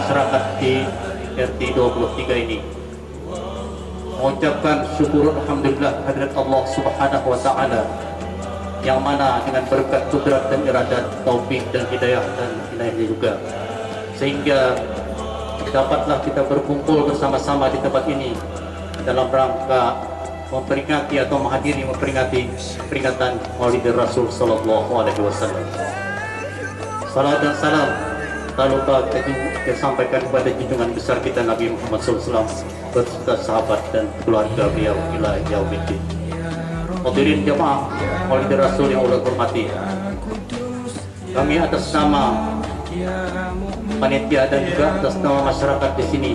masyarakat di RT 23 ini mengucapkan syukur alhamdulillah hadirat Allah Subhanahu wa taala, yang mana dengan berkat kudrat dan iradat, taufik dan hidayah dan inayahnya juga, sehingga dapatlah kita berkumpul bersama-sama di tempat ini dalam rangka memperingati atau memperingati peringatan Maulid Rasul sallallahu alaihi wasallam. Salam dan salam tak lupa kita sampaikan kepada junjungan besar kita Nabi Muhammad SAW beserta sahabat dan keluarga beliau ila yaumiddin. Hadirin jamaah Maulid Rasul yang Allah hormati, kami atas nama panitia dan juga atas nama masyarakat di sini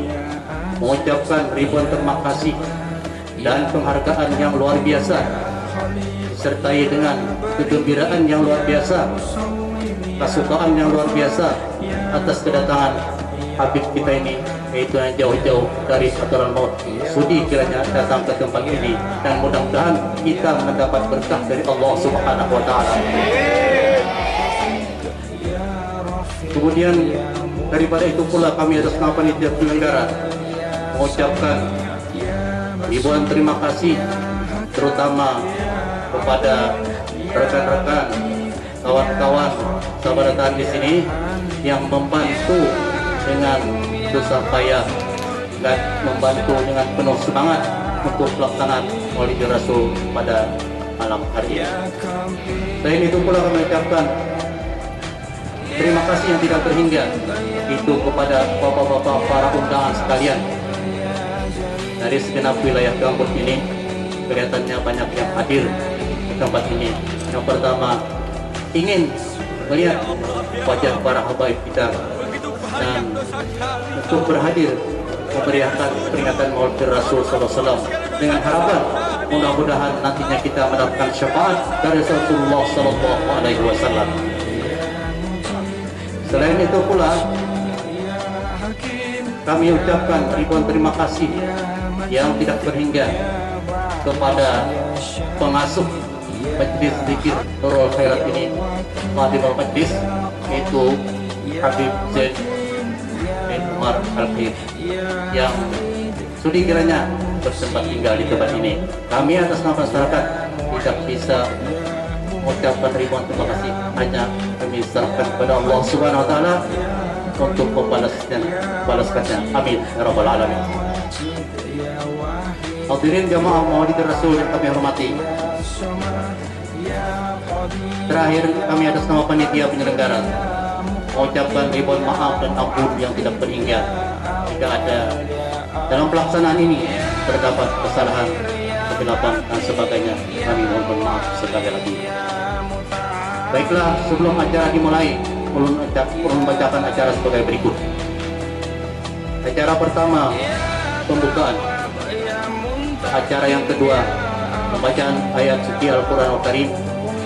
mengucapkan ribuan terima kasih dan penghargaan yang luar biasa, disertai dengan kegembiraan yang luar biasa, kesukaan yang luar biasa atas kedatangan Habib kita ini, yaitu yang jauh-jauh dari Hadratul Maut, sudi kiranya datang ke tempat ini, dan mudah-mudahan kita mendapat berkah dari Allah Subhanahu wa taala. Kemudian daripada itu pula kami atas nama panitia penyelenggara mengucapkan ribuan terima kasih terutama kepada rekan-rekan, kawan-kawan sahabat di sini yang membantu dengan susah payah dan membantu dengan penuh semangat untuk pelaksanaan Maulid Rasul pada malam hari ini. Selain itu pula kami ucapkan terima kasih yang tidak terhingga itu kepada bapak-bapak para undangan sekalian dari segenap wilayah Gambut ini. Kelihatannya banyak yang hadir di tempat ini. Yang pertama, ingin melihat wajah para habaib kita dan untuk berhadir memeriahkan peringatan Maulid Rasul SAW dengan harapan mudah-mudahan nantinya kita mendapatkan syafaat dari Rasulullah SAW. Selain itu pula kami ucapkan ribuan terima kasih yang tidak terhingga kepada pengasuh Majlis Zikir Nurul Khairat ini, Khadimul Majlis, yaitu Habib Zain bin Umar Al-Khair, yang sudi kiranya bersempat tinggal di tempat ini. Kami atas nama masyarakat tidak bisa mengucapkan ribuan terima kasih, hanya kami serahkan kepada Allah Subhanahu wa taala untuk membalaskannya. Amin ya rabbal alamin. Hadirin jamaah Maulid Rasul yang kami hormati, terakhir kami atas nama panitia penyelenggara mengucapkan ribuan maaf dan ampun yang tidak terhingga jika ada dalam pelaksanaan ini terdapat kesalahan, kegelapan dan sebagainya. Kami mohon maaf sekali lagi. Baiklah, sebelum acara dimulai, ulun membacakan acara sebagai berikut. Acara pertama, pembukaan. Acara yang kedua, pembacaan ayat suci Al-Quran Al-Karim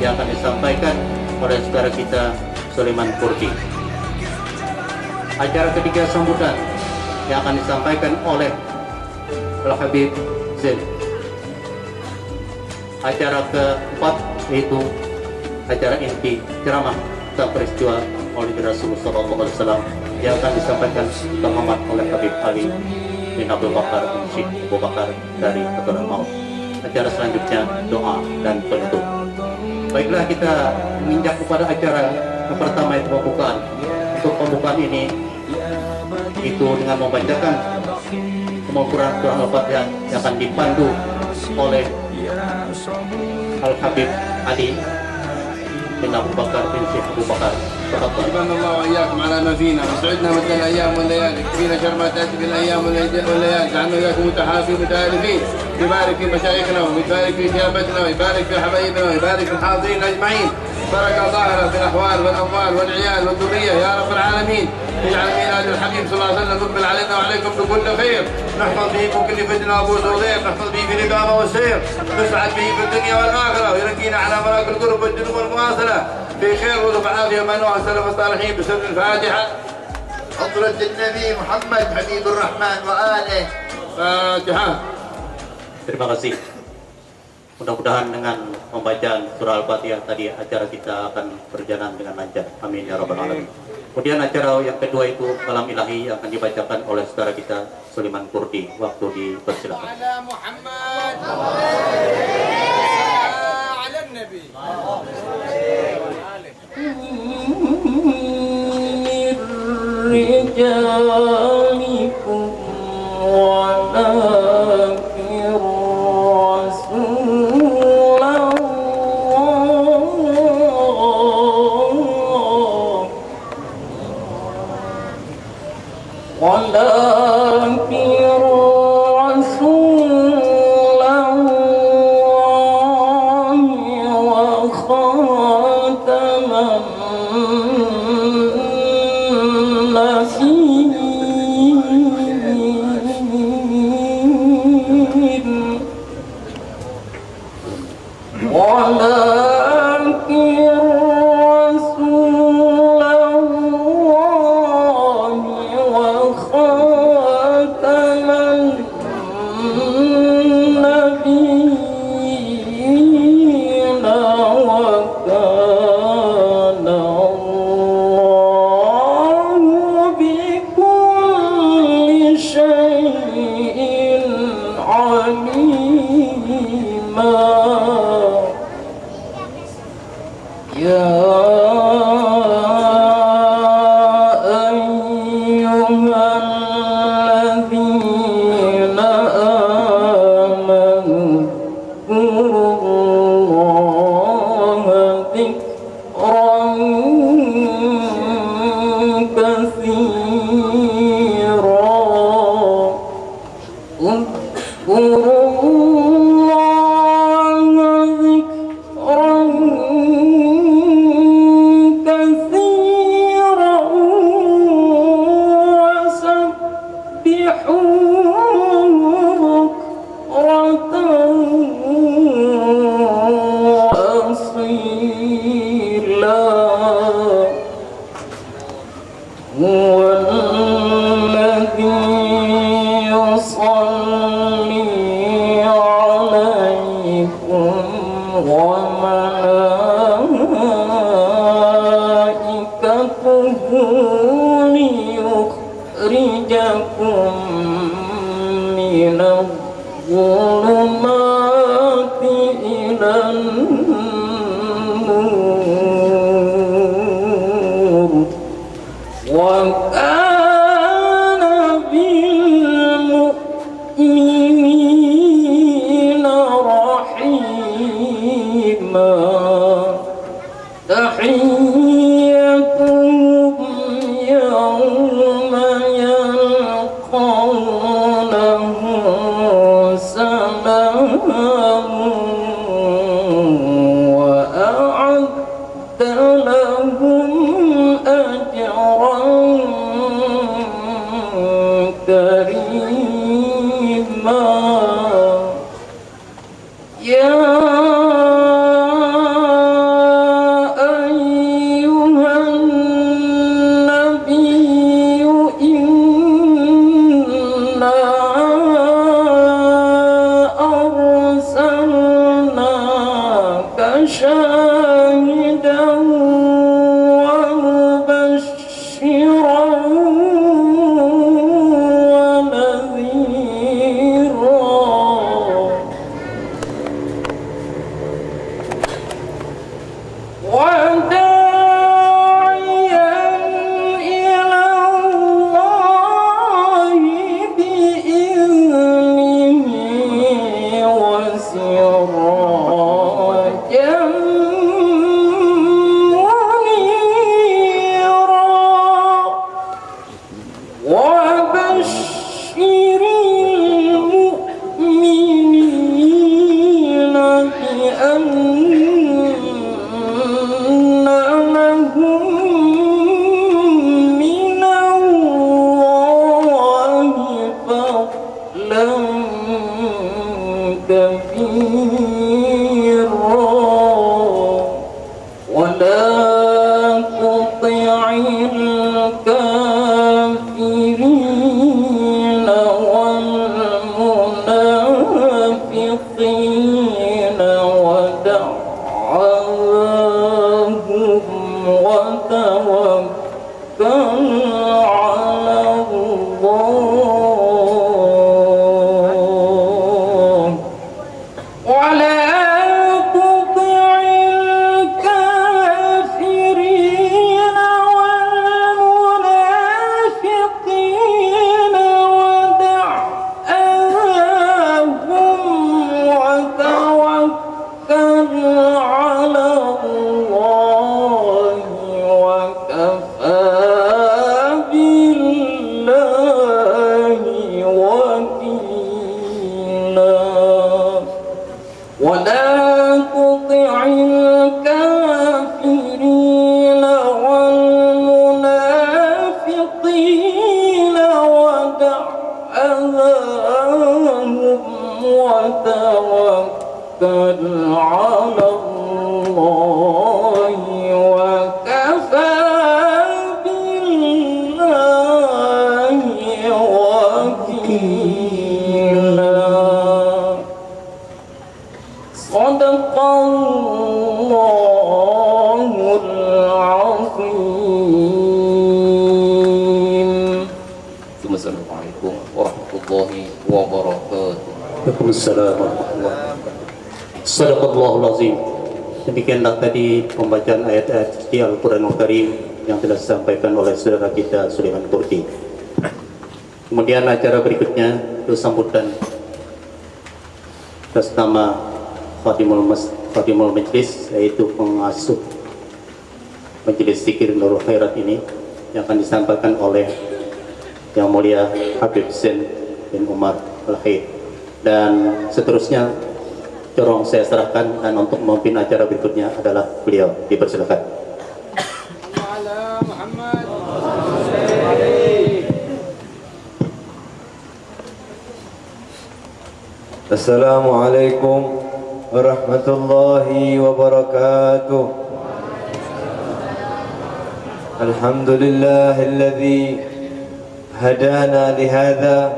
yang akan disampaikan oleh saudara kita Sulaiman Kurdi. Acara ketiga, sambutan yang akan disampaikan oleh Al-Habib Zain. Acara keempat yaitu acara inti ceramah tentang peristiwa Maulid Rasulullah SAW yang akan disampaikan Muhammad oleh Habib Ali bin Abdul Bakar bin Syekh Abu Bakar dari Hadratul Maut. Acara selanjutnya doa dan penutup. Baiklah, kita menginjak kepada acara yang pertama, itu pembukaan. Untuk pembukaan ini itu dengan membacakan Al-Quran surah Al-Fatihah yang akan dipandu oleh Al-Habib Ali bin Abu Bakar bin Syekh Abu Bakar. ربنا الله واياكم على ما فينا وسعدنا مثل الايام والليالي، كفينا شر ما تاتي في الايام والليالي، جعلنا اياكم متحافين متالفين. يبارك في مشايخنا ويبارك في شيابتنا ويبارك في حبايبنا ويبارك في الحاضرين اجمعين. بركه ظاهره في الاحوال والاموال والعيال والذريه يا رب العالمين. اجعل ميلاد الحبيب صلى الله عليه وسلم يقبل علينا وعليكم بكل خير. نحفظ به من كل فتنه وابوس وضيق، نحفظ به في الاقامه والسير، نسعد به في الدنيا والاخره، ويرقينا على مراكب القرب والجنوب والمواصله في خير ورفع عافيه منوع السلف الصالحين. بسر الفاتحه. حضرة النبي محمد حبيب الرحمن وآله. فاتحه. Terima kasih. Mudah-mudahan dengan pembacaan surah Al-Fatihah tadi acara kita akan berjalan dengan lancar. Amin ya rabbal alamin. Kemudian acara yang kedua itu kalam ilahi yang akan dibacakan oleh saudara kita Sulaiman Kurdi. Waktu dipersilakan. Ala Muhammad. Ala Nabi. رجالكم ولكن رسول الله ولكن رسول الله وخاتم النبيين ولكن رسول الله وخاتم النبيين وكان الله بكل شيء عليما يا أيها الذين آمنوا اذكروا الله ذكرا كثيرا اذكروا الله ذكرا كثيرا وسبحوه بكرة وأصيلا هو الذي يصلي عليكم وملائكته ليخرجكم من الظلمات إلى النور وكان بالمؤمنين رحيما تحيتهم يوم يلقونه سلام وأعد لهم أجرا كريما يا أيها النبي إنا أرسلناك شاهدا ومبشرا ونذيرا وداعيا إلى الله بإذنه وسراجا منيرا وبشر المؤمنين بأن لهم من الله فضلا كبيرا ولا تطع الكافرين والمنافقين ودع عنهم وتوكل ولا تطع الكافرين والمنافقين ودع أذاهم وتوكل على الله وكفى بالله وكيلا. صدق الله العظيم. Assalamualaikum warahmatullahi wabarakatuh. Waalaikumsalam warahmatullahi wabarakatuh. Sadaqallahul azim. Demikianlah tadi pembacaan ayat-ayat suci Al-Quranul Karim yang telah disampaikan oleh saudara kita Sulaiman Kurti. Kemudian acara berikutnya itu sambutan atas nama Fatimul Majlis, yaitu pengasuh Majelis Zikir Nurul Khairat ini, yang akan disampaikan oleh Yang Mulia Habib Zain bin Umar Al-Khair. Dan seterusnya corong saya serahkan, dan untuk memimpin acara berikutnya adalah beliau. Dipersilakan. Assalamualaikum warahmatullahi wabarakatuh. Alhamdulillahilladzi hadana lihadza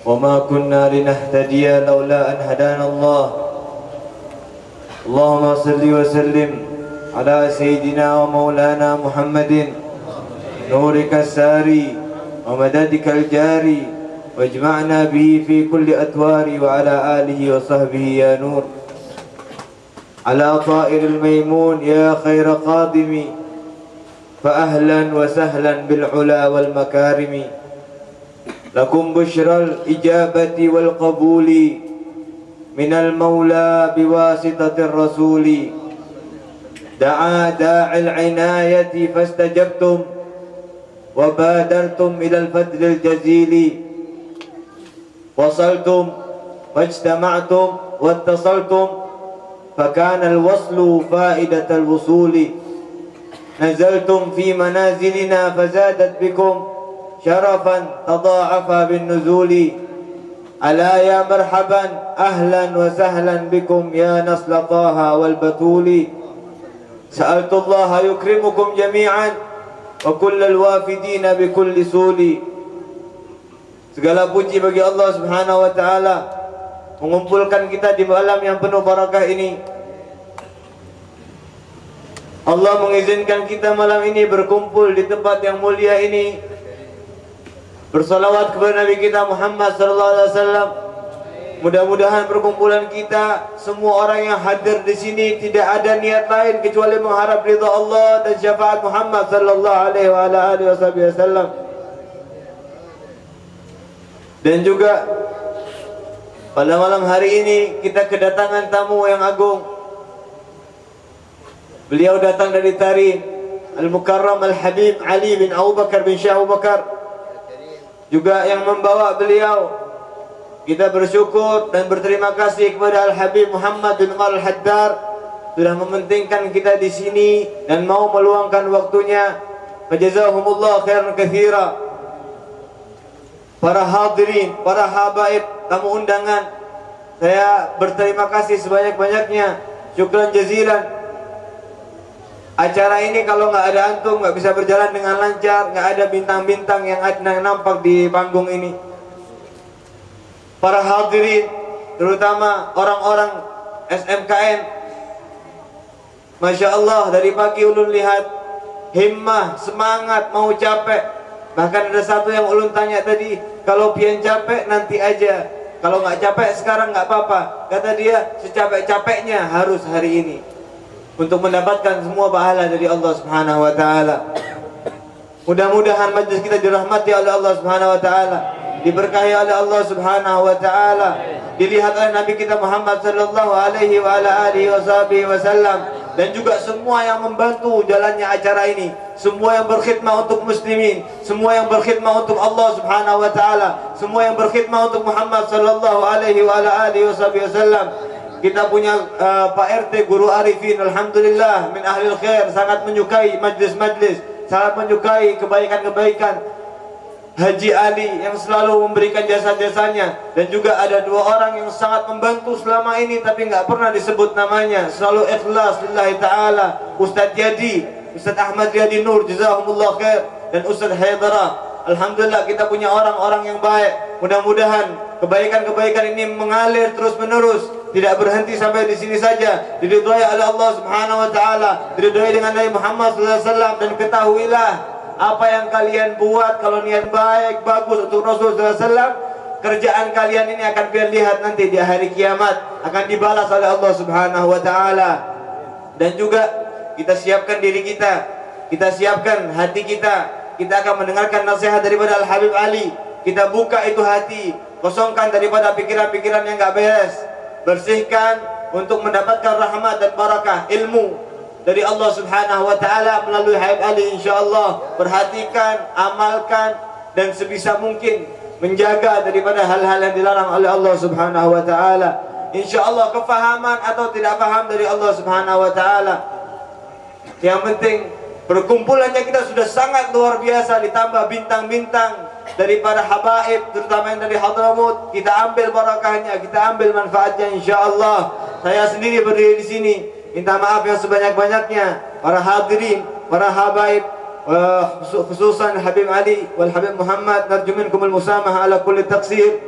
wa ma kunna linahtadiya laula an hadana Allah. Allahumma salli wa sallim ala sayyidina wa maulana Muhammadin nurika sari wa madadika al-jari wajma'na bihi fi kulli atwari wa ala alihi wa sahbihi ya nur ala ta'iril maymun ya khaira qadimi fa ahlan wa sahlan bil ula wal makarimi lakum bushral ijabati wal qabuli minal maula biwasitatir rasuli da'a da'il inayati fastajabtum wa badartum ilal fadlil jazili وصلتم واجتمعتم واتصلتم فكان الوصل فائدة الوصول نزلتم في منازلنا فزادت بكم شرفا تضاعف بالنزول ألا يا مرحبا أهلا وسهلا بكم يا نسل طه والبتول سألت الله يكرمكم جميعا وكل الوافدين بكل سول. Segala puji bagi Allah Subhanahu wa taala mengumpulkan kita di malam yang penuh barakah ini. Allah mengizinkan kita malam ini berkumpul di tempat yang mulia ini, bersalawat kepada Nabi kita Muhammad sallallahu alaihi wasallam. Mudah-mudahan perkumpulan kita, semua orang yang hadir di sini tidak ada niat lain kecuali mengharap ridha Allah dan syafaat Muhammad sallallahu alaihi wasallam. Dan juga pada malam hari ini kita kedatangan tamu yang agung. Beliau datang dari Tarim, Al-Mukarram Al-Habib Ali bin Abu Bakar bin Syekh Abu Bakar, juga yang membawa beliau. Kita bersyukur dan berterima kasih kepada Al-Habib Muhammad bin Umar Al-Haddar sudah mementingkan kita di sini dan mau meluangkan waktunya. Fajazahumullah khairan katsira. Para hadirin, para habaib, tamu undangan, saya berterima kasih sebanyak-banyaknya. Syukran jazilan. Acara ini kalau nggak ada antum nggak bisa berjalan dengan lancar, nggak ada bintang-bintang yang nampak di panggung ini. Para hadirin, terutama orang-orang SMKN, Masya Allah, dari pagi ulun lihat himmah, semangat, mau capek. Bahkan ada satu yang ulun tanya tadi, kalau pian capek nanti aja, kalau nggak capek sekarang nggak apa-apa. Kata dia, secapek-capeknya harus hari ini untuk mendapatkan semua pahala dari Allah Subhanahu wa taala. Mudah-mudahan majlis kita dirahmati oleh Allah Subhanahu wa taala, diberkahi oleh Allah Subhanahu wa taala, dilihat oleh Nabi kita Muhammad sallallahu alaihi wa ala alihi wasallam, dan juga semua yang membantu jalannya acara ini, semua yang berkhidmah untuk muslimin, semua yang berkhidmah untuk Allah Subhanahu wa taala, semua yang berkhidmah untuk Muhammad sallallahu alaihi wa ala alihi wasallam. Kita punya Pak RT Guru Arifin, alhamdulillah min ahlil khair, sangat menyukai majlis-majlis, sangat menyukai kebaikan-kebaikan. Haji Ali yang selalu memberikan jasa-jasanya, dan juga ada 2 orang yang sangat membantu selama ini tapi nggak pernah disebut namanya, selalu ikhlas lillahi ta'ala. Ustadz Yadi, Ustadz Ahmad Yadi Nur, jazahumullah khair, dan Ustadz Haidara. Alhamdulillah kita punya orang-orang yang baik. Mudah-mudahan kebaikan-kebaikan ini mengalir terus-menerus, tidak berhenti sampai di sini saja. Diridhai oleh Allah Subhanahu wa taala, diridhai dengan Nabi Muhammad sallallahu alaihi wasallam, dan ketahuilah apa yang kalian buat kalau niat baik bagus untuk Rasul sallallahu alaihi wasallam, kerjaan kalian ini akan kalian lihat nanti di hari kiamat, akan dibalas oleh Allah Subhanahu wa taala. Dan juga kita siapkan diri kita siapkan hati kita akan mendengarkan nasihat daripada Al-Habib Ali. Kita buka itu hati, kosongkan daripada pikiran-pikiran yang enggak beres, bersihkan untuk mendapatkan rahmat dan barakah ilmu dari Allah Subhanahu wa taala melalui Habib Ali insyaallah. Perhatikan, amalkan, dan sebisa mungkin menjaga daripada hal-hal yang dilarang oleh Allah Subhanahu wa taala. Insyaallah kefahaman atau tidak paham dari Allah Subhanahu wa taala, yang penting perkumpulannya kita sudah sangat luar biasa, ditambah bintang-bintang daripada habaib, terutama yang dari Hadramaut. Kita ambil barakahnya, kita ambil manfaatnya insyaallah. Saya sendiri berdiri di sini, minta maaf yang sebanyak-banyaknya para hadirin, para habaib, khususan Habib Ali wal Habib Muhammad. Narju minkumul musamah ala kulli taqsir.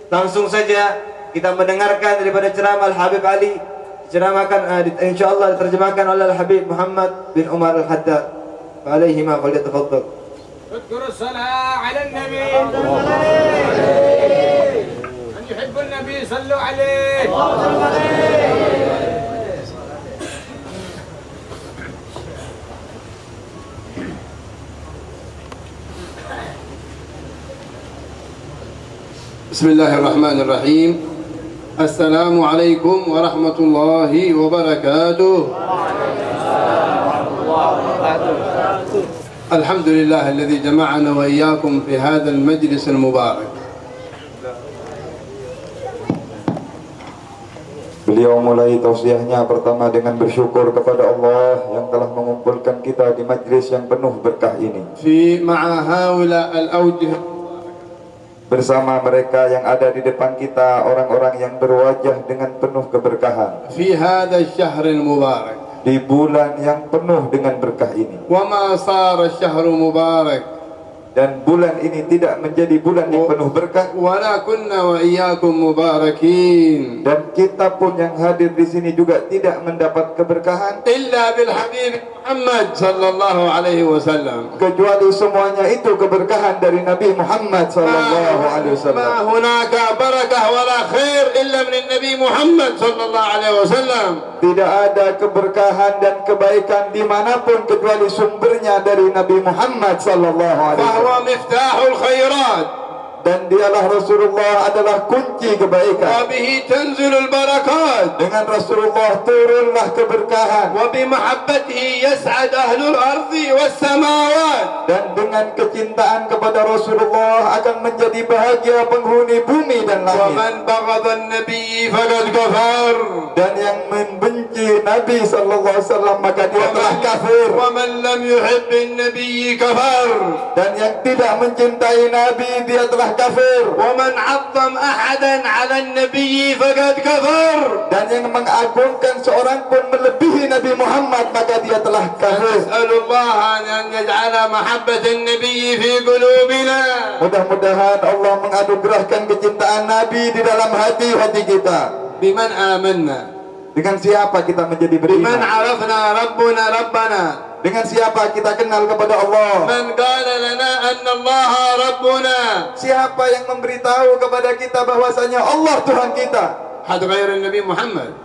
Langsung saja kita mendengarkan daripada ceramah Al-Habib Ali, ceramahkan insyaallah diterjemahkan oleh Al-Habib Muhammad bin Umar Al-Haddad. Alaihima falyatafaddal. اذكروا الصلاة على النبي، من يحب النبي صلوا عليه. بسم الله الرحمن الرحيم. السلام عليكم ورحمة الله وبركاته. الحمد لله الذي جمعنا وإياكم في هذا المجلس المبارك. Beliau mulai tausiahnya pertama dengan bersyukur kepada Allah yang telah mengumpulkan kita di majlis yang penuh berkah ini. مع هؤلاء الأوجه Bersama mereka yang ada di depan kita, orang-orang yang berwajah dengan penuh keberkahan. في هذا الشهر المبارك. Di bulan yang penuh dengan berkah ini. وما صار الشهر مبارك Dan bulan ini tidak menjadi bulan yang penuh berkah, ولا كنا وإياكم مباركين dan kita pun yang hadir di sini juga tidak mendapat keberkahan إلا بالحبيب محمد صلى الله عليه وسلم. kecuali semuanya itu keberkahan dari Nabi Muhammad sallallahu alaihi ما wasallam. هناك بركة ولا خير إلا من النبي محمد صلى الله عليه وسلم. Tidak ada keberkahan dan kebaikan dimanapun kecuali sumbernya dari Nabi Muhammad sallallahu alaihi wasallam. فهو مفتاح الخيرات Dan dialah Rasulullah adalah kunci kebaikan. وبه تنزل البركات Dengan Rasulullah turunlah keberkahan. وبمحبته يسعد أهل الأرض والسماوات. Dan dengan kecintaan kepada Rasulullah akan menjadi bahagia penghuni bumi dan langit. ومن بغض النبي فقد كفر. Dan yang membenci Nabi sallallahu alaihi wasallam maka dia telah kafir. ومن لم يحب النبي كفر. Dan yang tidak mencintai Nabi dia telah kafir. ومن عظم أحدا على النبي فقد كفر. Dan yang mengagungkan seorang pun melebihi Nabi Muhammad maka dia telah kafir. نسأل الله أن يجعل محبة النبي في قلوبنا. Mudah-mudahan Allah menganugerahkan kecintaan Nabi di dalam hati-hati kita. بمن آمنا. Dengan siapa kita menjadi بمن beriman? عرفنا ربنا. Dengan siapa kita kenal kepada Allah? من قال لنا أن الله ربنا. Siapa yang memberitahu kepada kita bahwasanya Allah Tuhan kita? حد غير النبي محمد.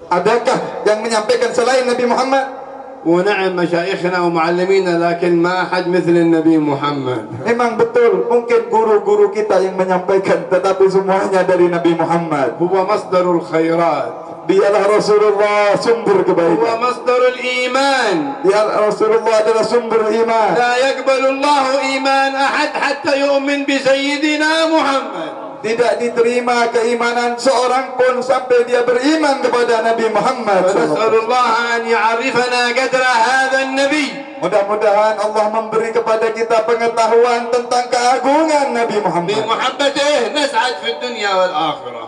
Adakah yang menyampaikan selain Nabi Muhammad? ونعم مشايخنا ومعلمينا لكن ما أحد مثل النبي محمد. Memang betul, mungkin guru-guru kita yang menyampaikan, tetapi semuanya dari Nabi Muhammad. هو مصدر الخيرات. Dialah Rasulullah sumber هو kebaikan. مصدر الإيمان. Dia Rasulullah adalah sumber iman. لا يقبل الله إيمان أحد حتى يؤمن بسيدنا محمد. tidak diterima keimanan seorang pun sampai dia beriman kepada Nabi Muhammad. فنسأل الله أن يعرفنا قدر هذا النبي. Mudah-mudahan Allah memberi kepada kita pengetahuan tentang keagungan Nabi Muhammad. بمحبته نسعد في الدنيا والآخرة.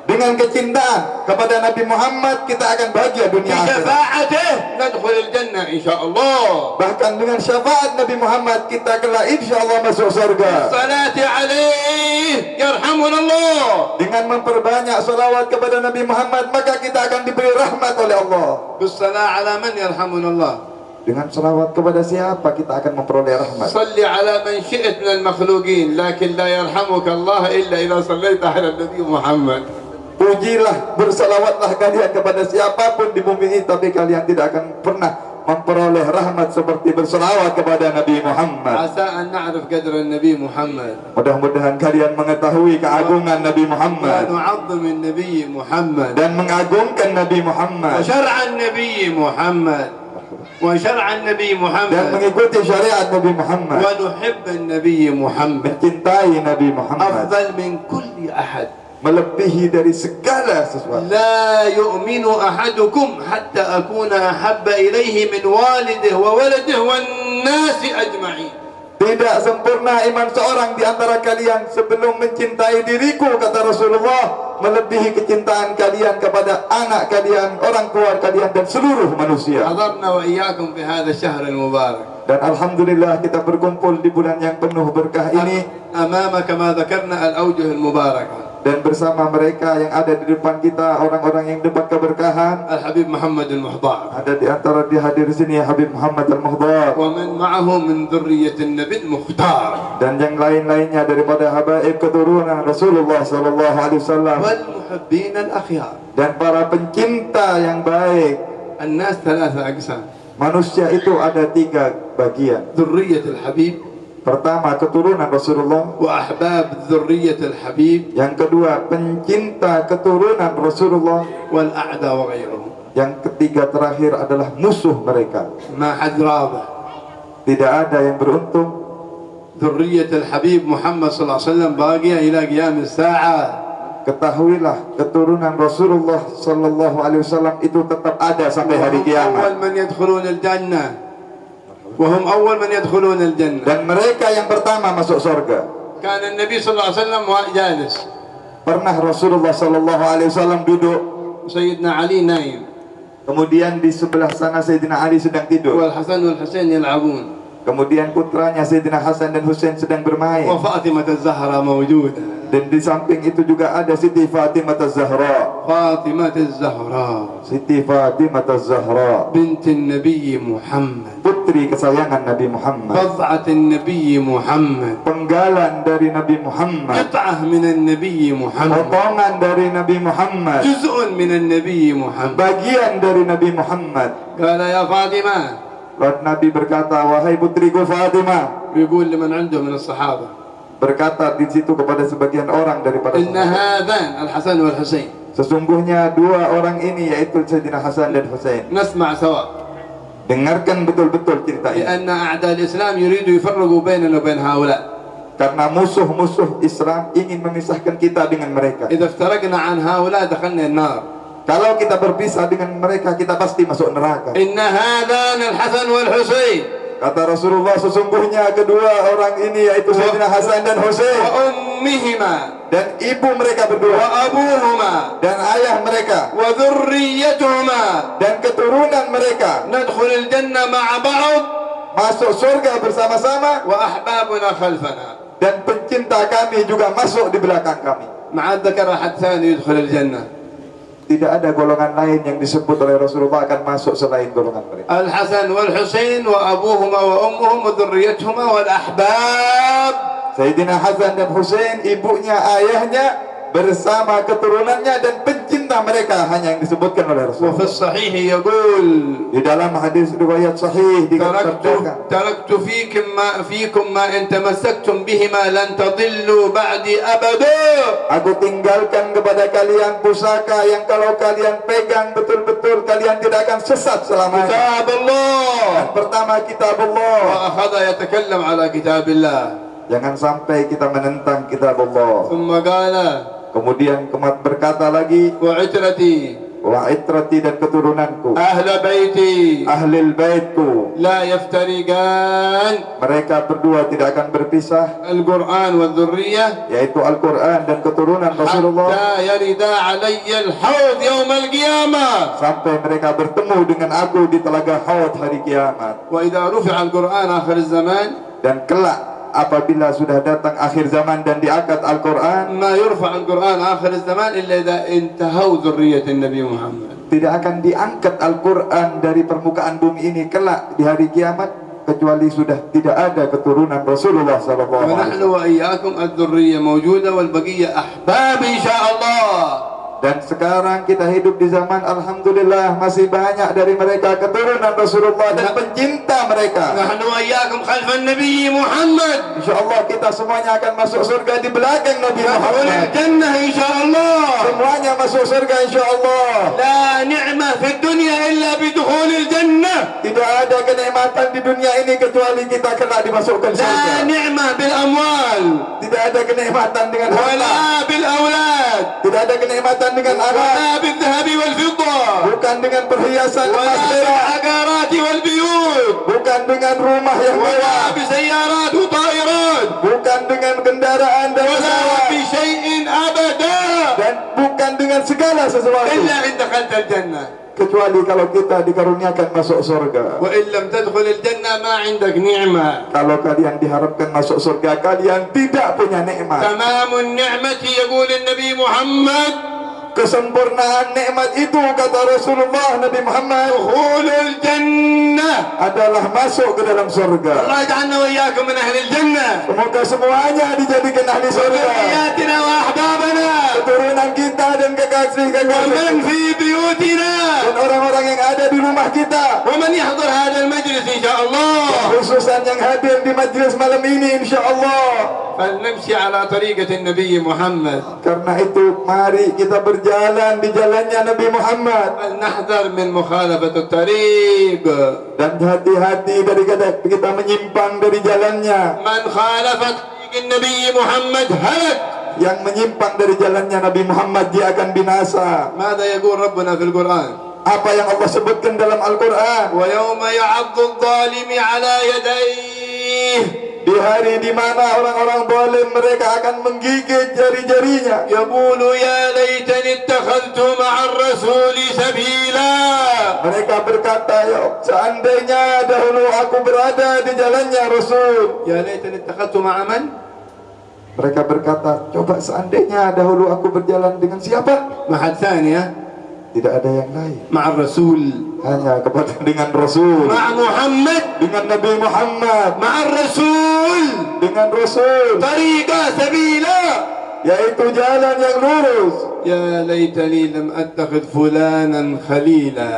Dengan kecintaan kepada Nabi Muhammad kita akan bahagia dunia akhirat. بشفاعته ندخل الجنة إن شاء الله. Bahkan dengan syafaat Nabi Muhammad kita kelak insyaallah masuk surga. الصلاة عليه يرحمنا الله. Dengan memperbanyak salawat kepada Nabi Muhammad maka kita akan diberi rahmat oleh Allah. بالصلاة على من يرحمنا الله. Dengan salawat kepada siapa kita akan memperoleh rahmat? صل على من شئت من المخلوقين لكن لا يرحمك الله إلا إذا صليت على النبي محمد. Pujilah, bersalawatlah kalian kepada siapapun di bumi ini, tapi kalian tidak akan pernah memperoleh rahmat seperti bersalawat kepada Nabi Muhammad. عسى أن نعرف قدر النبي محمد. Mudah-mudahan kalian mengetahui keagungan Nabi Muhammad ونعظم النبي محمد. dan mengagungkan Nabi Muhammad وشرع النبي محمد. وشرع النبي dan محمد. mengikuti syariat Nabi Muhammad, ونحب النبي محمد. mencintai Nabi Muhammad أفضل من كل أحد. melebihi dari segala sesuatu. لا يؤمن أحدكم حتى أكون أحب إليه من والده وولده والناس أجمعين. Tidak sempurna iman seorang di antara kalian sebelum mencintai diriku, kata Rasulullah, melebihi kecintaan kalian kepada anak kalian, orang tua kalian dan seluruh manusia. حضرنا وإياكم في هذا الشهر المبارك. Dan alhamdulillah kita berkumpul di bulan yang penuh berkah ini, أمامك ما ذكرنا الأوجه المباركة. dan bersama mereka yang ada di depan kita, orang-orang yang dapat keberkahan. الحبيب محمد المحضار. Ada di antara di hadir sini Habib Muhammad Al-Muhdar ومن معه من ذرية النبي المختار. dan yang lain-lainnya daripada habaib keturunan Rasulullah sallallahu alaihi wasallam والمحبين الأخيار. dan para pencinta yang baik. الناس ثلاثة أقسام. Manusia itu ada 3 bagian. ذرية الحبيب. Pertama, keturunan Rasulullah. وأحباب ذرية الحبيب. Yang kedua, pencinta keturunan Rasulullah. والأعداء وغيرهم. Yang ketiga terakhir adalah musuh mereka. ما حد رابع. Tidak ada yang beruntung. ذرية الحبيب محمد صلى الله عليه وسلم باقية إلى قيام الساعة. Ketahuilah, keturunan Rasulullah sallallahu alaihi wasallam itu tetap ada sampai hari أول kiamat. من يدخلون الجنة. وهم أول من يدخلون الجنة. Dan mereka yang pertama masuk surga. كان النبي صلى الله عليه وسلم جالس. Pernah Rasulullah sallallahu alaihi wasallam duduk, سيدنا علي نايم. kemudian di sebelah sana Sayyidina Ali sedang tidur. والحسن والحسين يلعبون. Kemudian putranya Sayyidina Hasan dan Husain sedang bermain. وفاطمة الزهراء موجودة. Dan di samping itu juga ada Siti Fatimah Az-Zahra. فاطمة الزهراء Siti Fatimah Az-Zahra, بنت النبي محمد. putri kesayangan Nabi Muhammad, بضعة النبي محمد. penggalan dari Nabi Muhammad, قطعة من النبي محمد. potongan dari Nabi Muhammad, جزء من النبي محمد. bagian dari Nabi Muhammad. قال يا فاطمة. Lalu Nabi berkata, wahai putriku Fatimah, ويقول لمن عنده من الصحابة. berkata di situ kepada sebagian orang daripada إن sahabat, هذان الحسن والحسين. sesungguhnya 2 orang ini yaitu Sayyidina Hasan dan Husain. نسمع سوا. Dengarkan betul-betul cerita ini, لأن أعداء الإسلام يريدوا يفرقوا بيننا وبين هؤلاء. karena musuh-musuh Islam ingin memisahkan kita dengan mereka. إذا افترقنا عن هؤلاء دخلنا النار. Kalau kita berpisah dengan mereka, kita pasti masuk neraka. إن هذان الحسن والحسين. Kata Rasulullah, sesungguhnya kedua orang ini yaitu Sayyidina Hasan dan Husain وأمهما. dan ibu mereka berdua وأبوهما. dan ayah mereka وذريتهما. dan keturunan mereka ندخل الجنة مع بعض. masuk surga bersama-sama, وأحبابنا خلفنا. dan pencinta kami juga masuk di belakang kami. ما عاد ذكر أحد ثاني يدخل الجنة. Tidak ada golongan lain yang disebut oleh Rasulullah akan masuk selain golongan mereka. الحسن والحسين وأبوهما وأمهم وذريتهما والأحباب. Sayyidina Hasan dan Husain, ibunya, ayahnya, bersama keturunannya dan pencinta mereka hanya yang disebutkan oleh Rasulullah. وفي الصحيح يقول Di dalam hadis riwayat sahih dikatakan, تركت فيكم ما إن تمسكتم بهما لن تضلوا بعدي أبدا. aku tinggalkan kepada kalian pusaka yang kalau kalian pegang betul-betul kalian tidak akan sesat selamanya. كتاب الله. Yang pertama kitab Allah. وأخذ يتكلم على كتاب الله. Jangan sampai kita menentang kitab Allah. ثم قال Kemudian Umat berkata lagi, وعترتي wa itrati dan keturunanku, أهل بيتي ahlil baitku, لا يفترقان mereka berdua tidak akan berpisah, القرآن والذرية yaitu Al-Quran dan keturunan Rasulullah, حتى يردا علي الحوض يوم القيامة. sampai mereka bertemu dengan aku di telaga Haud hari kiamat. وإذا رفع القرآن آخر الزمان Dan kelak apabila sudah datang akhir zaman dan diangkat Al-Quran, ما يرفع القرآن آخر الزمان إلا إذا انتهوا ذرية النبي محمد. tidak akan diangkat Al-Quran dari permukaan bumi ini kelak di hari kiamat kecuali sudah tidak ada keturunan Rasulullah sallallahu alaihi ونحن wasallam. وإياكم الذرية موجودة والبقية أحباب إن شاء الله. Dan sekarang kita hidup di zaman alhamdulillah masih banyak dari mereka keturunan Rasulullah dan pencinta mereka. نحن وإياكم خلف النبي محمد. Insyaallah kita semuanya akan masuk surga di belakang Nabi ندخل Muhammad. الجنة إن شاء الله. Semuanya masuk surga insyaallah. لا نعمة في الدنيا إلا بدخول الجنة. Tidak ada kenikmatan di dunia ini kecuali kita kena dimasukkan لا surga. نعمة بالأموال Tidak ada kenikmatan dengan harta. ولا بالأولاد Tidak ada kenikmatan dengan anak. ولا بالذهب والفضة Bukan dengan perhiasan emas ولا perak. بالعقارات والبيوت Bukan dengan rumah yang ولا mewah. بسيارات وطائرات Bukan dengan kendaraan dan ولا pesawat. بشيء أبدا Dan bukan dengan segala sesuatu. إلا إن دخلت الجنة. Kecuali kalau kita dikaruniakan masuk surga. وإن لم تدخل الجنة ما عندك نعمة. Kalau kalian diharapkan masuk surga, kalian tidak punya nikmat. تمام النعمة يقول النبي محمد Kesempurnaan nikmat itu kata Rasulullah Nabi Muhammad دخول الجنة. adalah masuk ke dalam surga. الله يجعلنا وإياكم من أهل الجنة. Semoga semuanya dijadikan ahli surga. وذرياتنا وأحبابنا Keturunan kita dan kekasih-kekasih ومن في بيوتنا dan orang-orang yang ada di rumah kita, ومن يحضر هذا المجلس إن شاء الله. khususan yang hadir di majlis malam ini insyaallah. فلنمشي على طريقة النبي محمد. Karena itu mari kita berjalan di jalannya Nabi Muhammad فلنحذر من مخالفة الطريق. dan hati-hati dari kita menyimpang dari jalannya. من خالف طريق النبي محمد هلك. Yang menyimpang dari jalannya Nabi Muhammad dia akan binasa. ماذا يقول ربنا في القرآن؟ Apa yang Allah sebutkan dalam Al-Quran? ويوم يعض الظالم على يديه Di hari di mana orang-orang zalim mereka akan menggigit jari-jarinya. يقول يا ليتني اتخذت مع الرسول سبيلا. Mereka berkata, ya seandainya dahulu aku berada di jalannya Rasul. يا ليتني اتخذت مع من؟ Mereka berkata, coba seandainya dahulu aku berjalan dengan siapa? مع الثانية Tidak ada yang lain. مع الرسول. Hanya kepada dengan Rasul. مع محمد. Dengan Nabi Muhammad. مع الرسول. Dengan Rasul. طريقة سبيلا. Yaitu jalan yang lurus. يا ليتني لم أتخذ فلانا خليلا.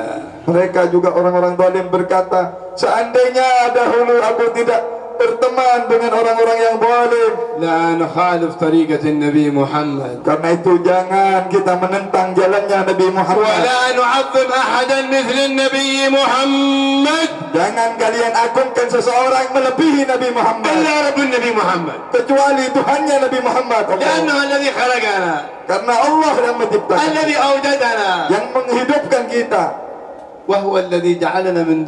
Mereka juga orang-orang zalim berkata, seandainya dahulu aku tidak berteman dengan orang-orang yang zalim. لا نخالف طريقة النبي محمد. Karena itu jangan kita menentang jalannya Nabi Muhammad. ولا نعظم أحدا مثل النبي محمد Jangan kalian agungkan seseorang melebihi Nabi Muhammad. إلا رب النبي محمد. Kecuali Tuhannya Nabi Muhammad. لأنه الذي خلقنا. Karena Allah yang menciptakan, الذي أوجدنا. yang menghidupkan kita. وهو الذي جعلنا من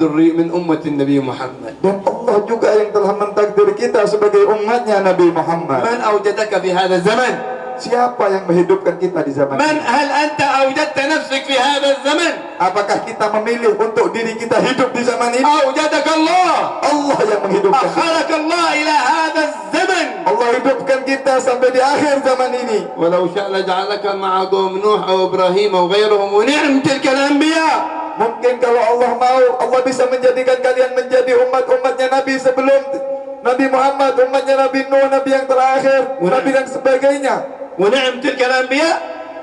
أمة النبي محمد. Dan Allah juga yang telah mentakdir kita sebagai umatnya Nabi Muhammad. من أوجدك في هذا الزمن؟ Siapa yang menghidupkan kita di zaman من ini? هل أنت أوجدت نفسك في هذا الزمن؟ Apakah kita memilih untuk diri kita hidup di zaman ini? أوجدك الله. Allah yang menghidupkan kita. أخرك الله إلى هذا الزمن. Allah hidupkan kita sampai di akhir zaman ini. ولو شاء لجعلك مع قوم نوح أو إبراهيم أو غيرهم ونعم تلك الأنبياء. Mungkin kalau Allah mau, Allah bisa menjadikan kalian menjadi umat-umatnya Nabi sebelum Nabi Muhammad, umatnya Nabi Nuh, Nabi yang terakhir, Nabi dan sebagainya. ونعم تلك الأنبياء.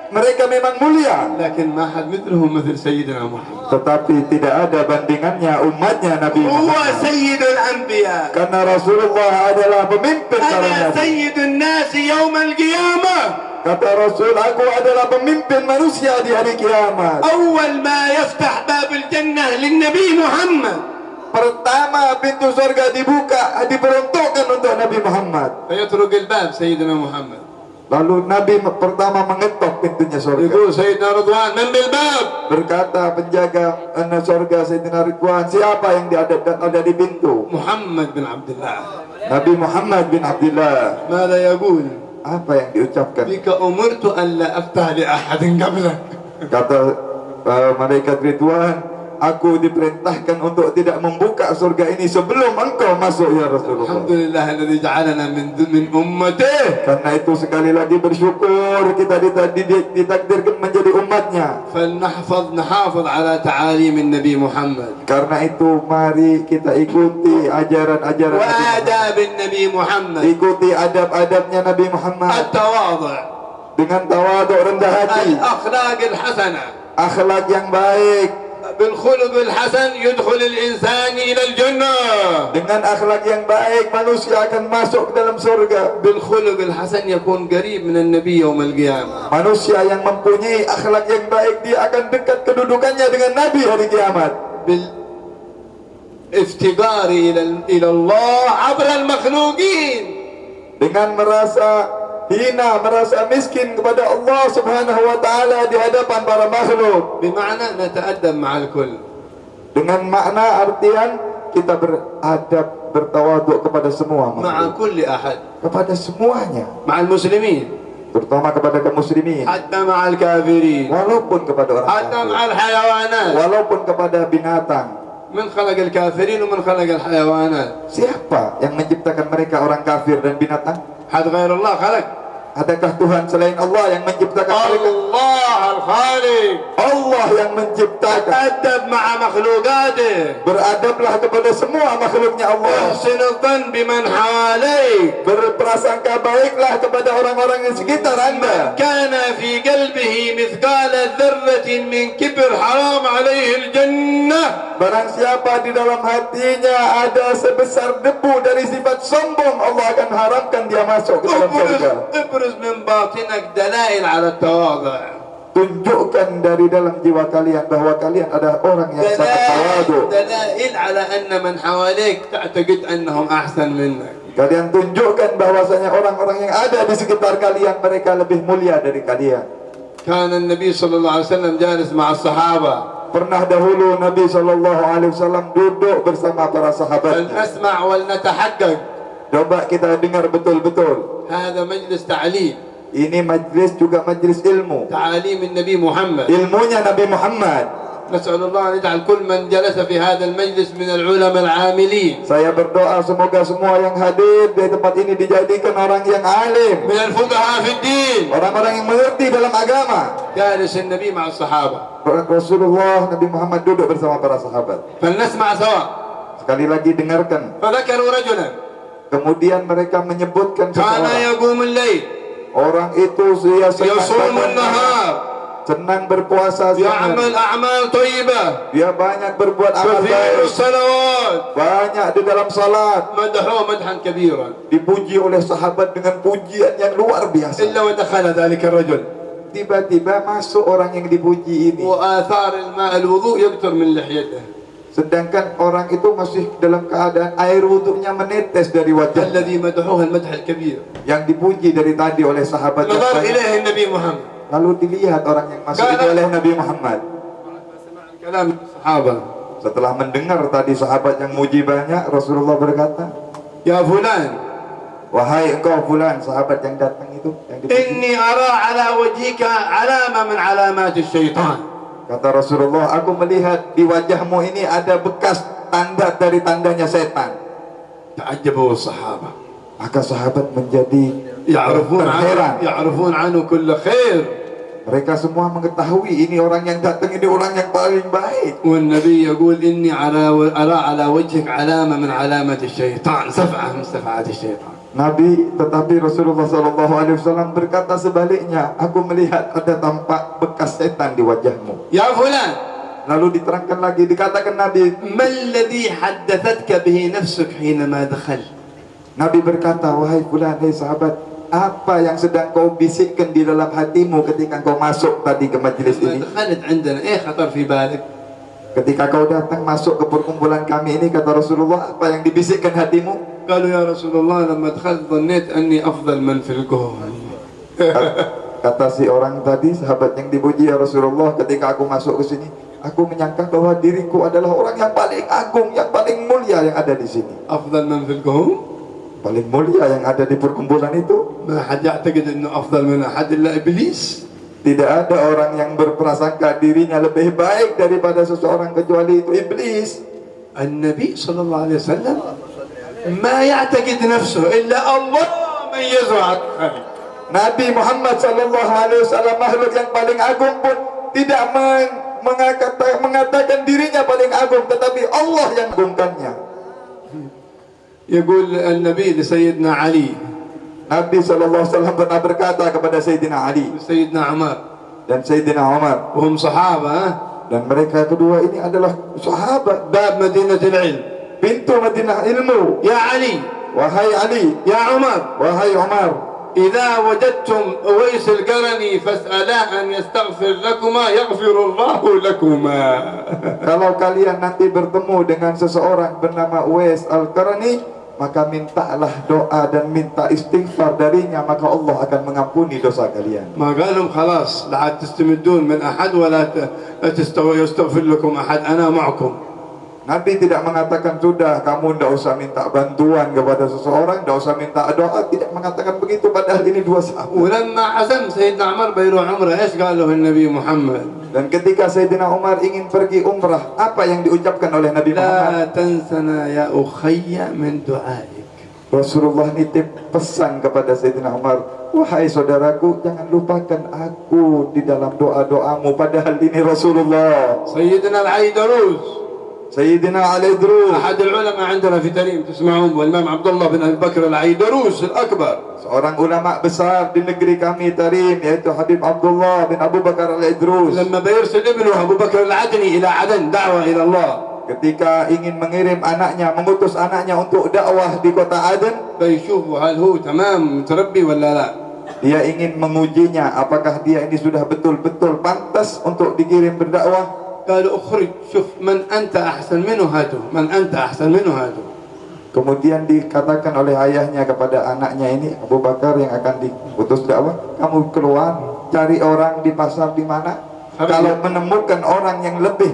Mereka memang mulia, لكن ما حد مثلهم مثل سيدنا محمد. tetapi tidak ada bandingannya umatnya Nabi هو Muhammad. سيد الأنبياء. Karena Rasulullah adalah pemimpin para أنا nabi. سيد الناس يوم القيامة. Kata Rasul, aku adalah pemimpin manusia di hari kiamat. أول ما يفتح باب الجنة للنبي محمد. pertama pintu surga dibuka, diperuntukkan untuk Nabi Muhammad. فيطرق الباب سيدنا محمد. Lalu Nabi pertama mengetok pintunya surga. يقول سيدنا رضوان من بالباب؟ Berkata penjaga surga Sayyidina Ridwan, siapa yang ada di pintu? محمد بن عبد الله. Nabi Muhammad bin Abdullah. ماذا يقول؟ Apa yang diucapkan? بك أمرت أن لا أفتح لأحد قبلك. Kata malaikat Ridwan, aku diperintahkan untuk tidak membuka surga ini sebelum engkau masuk ya Rasulullah. الحمد لله الذي جعلنا من أمته. Karena itu sekali lagi bersyukur kita ditakdirkan menjadi umatnya. نحافظ على تعاليم النبي محمد. Karena itu mari kita ikuti ajaran-ajaran وآداب النبي محمد. Ikuti adab-adabnya Nabi Muhammad التواضع. dengan tawaduk, rendah hati, الأخلاق الحسنة. akhlak yang baik. بالخلق الحسن يدخل الإنسان إلى الجنة. Dengan akhlak yang baik manusia akan masuk ke dalam surga. بالخلق الحسن يكون قريب من النبي يوم القيامة. Manusia yang mempunyai akhlak yang baik dia akan dekat kedudukannya dengan Nabi hari kiamat. بالافتقار إلى الله عبر المخلوقين. Dengan merasa hina, merasa miskin kepada Allah Subhanahu wa taala di hadapan para makhluk. بمعنى نتأدب مع الكل. Dengan makna artian kita beradab, bertawaduk kepada semua مع makhluk, كل أحد. kepada semuanya, مع المسلمين. terutama kepada kaum muslimin, حتى مع الكافرين. walaupun kepada orang حتى kafir, مع الحيوانات. walaupun kepada binatang. من خلق الكافرين ومن خلق الحيوانات؟ Siapa yang menciptakan mereka orang kafir dan binatang? حد غير الله خلق؟ Adakah Tuhan selain Allah yang menciptakan mereka? الله الخالق. Allah yang menciptakan. تأدب مع مخلوقاته. Beradablah kepada semua makhluknya Allah. احسن الظن بمن حواليك. Berprasangka baiklah kepada orang-orang yang sekitar Anda. كان في قلبه مثقال ذرة من كبر حرام عليه الجنة. Barang siapa di dalam hatinya ada sebesar debu dari sifat sombong, Allah akan haramkan dia masuk ke dalam surga. ابرز من باطنك دلائل على التواضع. Tunjukkan dari dalam jiwa kalian bahwa kalian adalah orang yang sangat tawadhu. دلائل على أن من حواليك تعتقد أنهم أحسن منك. Kalian tunjukkan bahwasanya orang-orang yang ada di sekitar kalian mereka lebih mulia dari kalian. كان النبي صلى الله عليه وسلم جالس مع الصحابة. Pernah dahulu Nabi SAW duduk bersama para sahabatnya. فلنسمع ولنتحقق. Coba kita dengar betul-betul. هذا مجلس تعليم. Ini majlis juga majlis ilmu. تعاليم النبي محمد. Ilmunya Nabi Muhammad. نسأل الله أن يجعل كل من جلس في هذا المجلس من العلماء العاملين. Saya berdoa semoga semua yang hadir di tempat ini dijadikan orang yang alim, من الفقهاء في الدين. orang-orang yang mengerti dalam agama. جالس النبي مع الصحابة. Rasulullah Nabi Muhammad duduk bersama para sahabat. فلنسمع سوا. Sekali lagi dengarkan. فذكروا رجلا Kemudian mereka menyebutkan كان seseorang. يقوم الليل. Orang itu dia يصوم النهار. senang berpuasa siang. يعمل أعمال طيبة. Dia banyak berbuat amal كثير baik. الصلوات. Banyak di dalam salat. مدحوه مدحا كبيرا. Dipuji oleh sahabat dengan pujian yang luar biasa. إلا ودخل ذلك الرجل. Tiba-tiba masuk orang yang dipuji ini. وآثار الماء الوضوء يقطر من لحيته. Sedangkan orang itu masih dalam keadaan air wuduknya menetes dari wajahnya. الذي مدحوه المدح الكبير. Yang dipuji dari tadi oleh sahabat yang نظر banyak. إليه النبي محمد. Lalu dilihat orang yang masuk ini oleh Nabi Muhammad. كلام الصحابة. Setelah mendengar tadi sahabat yang muji banyak, Rasulullah berkata, يا فلان. wahai engkau fulan, sahabat yang datang itu yang dipuji. إني أرى على وجهك علامة من علامات الشيطان. Kata Rasulullah, aku melihat di wajahmu ini ada bekas tanda dari tandanya setan. تعجبوا الصحابة. Maka sahabat menjadi terheran. يعرفون عنه كل خير. Mereka semua mengetahui ini orang yang datang ini orang yang paling baik. والنبي يقول إني أرى على وجهك علامة من علامة الشيطان. صفعة من صفعات الشيطان. Tetapi Rasulullah SAW berkata sebaliknya, aku melihat ada tampak bekas setan di wajahmu. يا فلان. Lalu diterangkan lagi, dikatakan Nabi, ما الذي حدثتك به نفسك حينما دخلت؟ Nabi berkata, wahai fulan, hai sahabat, apa yang sedang kau bisikkan di dalam hatimu ketika kau masuk tadi ke majlis لما ini? دخلت عندنا إيه خطر في بالك؟ Ketika kau datang masuk ke perkumpulan kami ini, kata Rasulullah, apa yang dibisikkan hatimu? قالوا يا رسول الله لما دخلت ظنيت أني أفضل من في الكون. Kata si orang tadi, sahabat yang dipuji, ya Rasulullah, ketika aku masuk ke sini, aku menyangka bahwa diriku adalah orang yang paling agung, yang paling mulia yang ada di sini. أفضل من في الكون؟ Paling mulia yang ada di perkumpulan itu. ما حد يعتقد أنه أفضل من أحد إلا إبليس. Tidak ada orang yang berprasangka dirinya lebih baik daripada seseorang kecuali itu iblis. النبي صلى الله عليه وسلم ما يعتقد نفسه إلا الله ميزه عن خلق. Nabi Muhammad sallallahu alaihi wasallam, makhluk yang paling agung pun tidak mengatakan dirinya paling agung, tetapi Allah yang agungkannya. يقول النبي لسيدنا علي Nabi sallallahu alaihi wasallam pernah berkata kepada Sayyidina Ali سيدنا عمر dan Sayyidina Umar, وهم صحابة dan mereka kedua ini adalah sahabat, باب مدينة العلم. pintu Madinah ilmu. يا علي Wahai Ali, يا عمر wahai Umar, إذا وجدتم أويس القرني فاسألا أن يستغفر لكما يغفر الله لكما. kalau kalian nanti bertemu dengan seseorang bernama Uwais Al-Qarni, maka mintalah doa dan minta istighfar darinya, maka Allah akan mengampuni dosa kalian. ما قال لهم خلاص لا عاد تستمدون من أحد ولا يستغفر لكم أحد أنا معكم. Nabi tidak mengatakan sudah kamu tidak usah minta bantuan kepada seseorang, tidak usah minta doa, tidak mengatakan begitu, padahal ini dua sahabat. ولما عزم سيدنا عمر بيروح عمره ايش قال له النبي محمد؟ Dan ketika Sayyidina Umar ingin pergi umrah, apa yang diucapkan oleh Nabi Muhammad? لا تنسنا يا أخي من دعائك. Rasulullah nitip pesan kepada Sayyidina Umar, wahai saudaraku, jangan lupakan aku di dalam doa-doamu. Padahal ini Rasulullah. سيدنا العيدروس Sayyidina Al-Idrus, أحد العلماء عندنا في تريم تسمعون والإمام عبد الله بن أبي بكر العيدروس الأكبر. seorang ulama besar di negeri kami Tarim, yaitu Habib Abdullah bin Abu Bakar Al-Idrus. لما بيرسل ابنه أبو بكر العدني إلى عدن دعوة إلى الله، Ketika ingin mengirim anaknya, mengutus anaknya untuk dakwah di kota Aden, بيشوفوا هل هو تمام متربي ولا لا. dia ingin mengujinya apakah dia ini sudah betul-betul pantas untuk dikirim berdakwah. قالوا اخرج شوف من أنت أحسن منه هاته، من أنت أحسن منه هاته. Kemudian dikatakan oleh ayahnya kepada anaknya ini, Abu Bakar yang akan diutus dakwah, kamu keluar cari orang di pasar di mana, kalau menemukan orang yang lebih,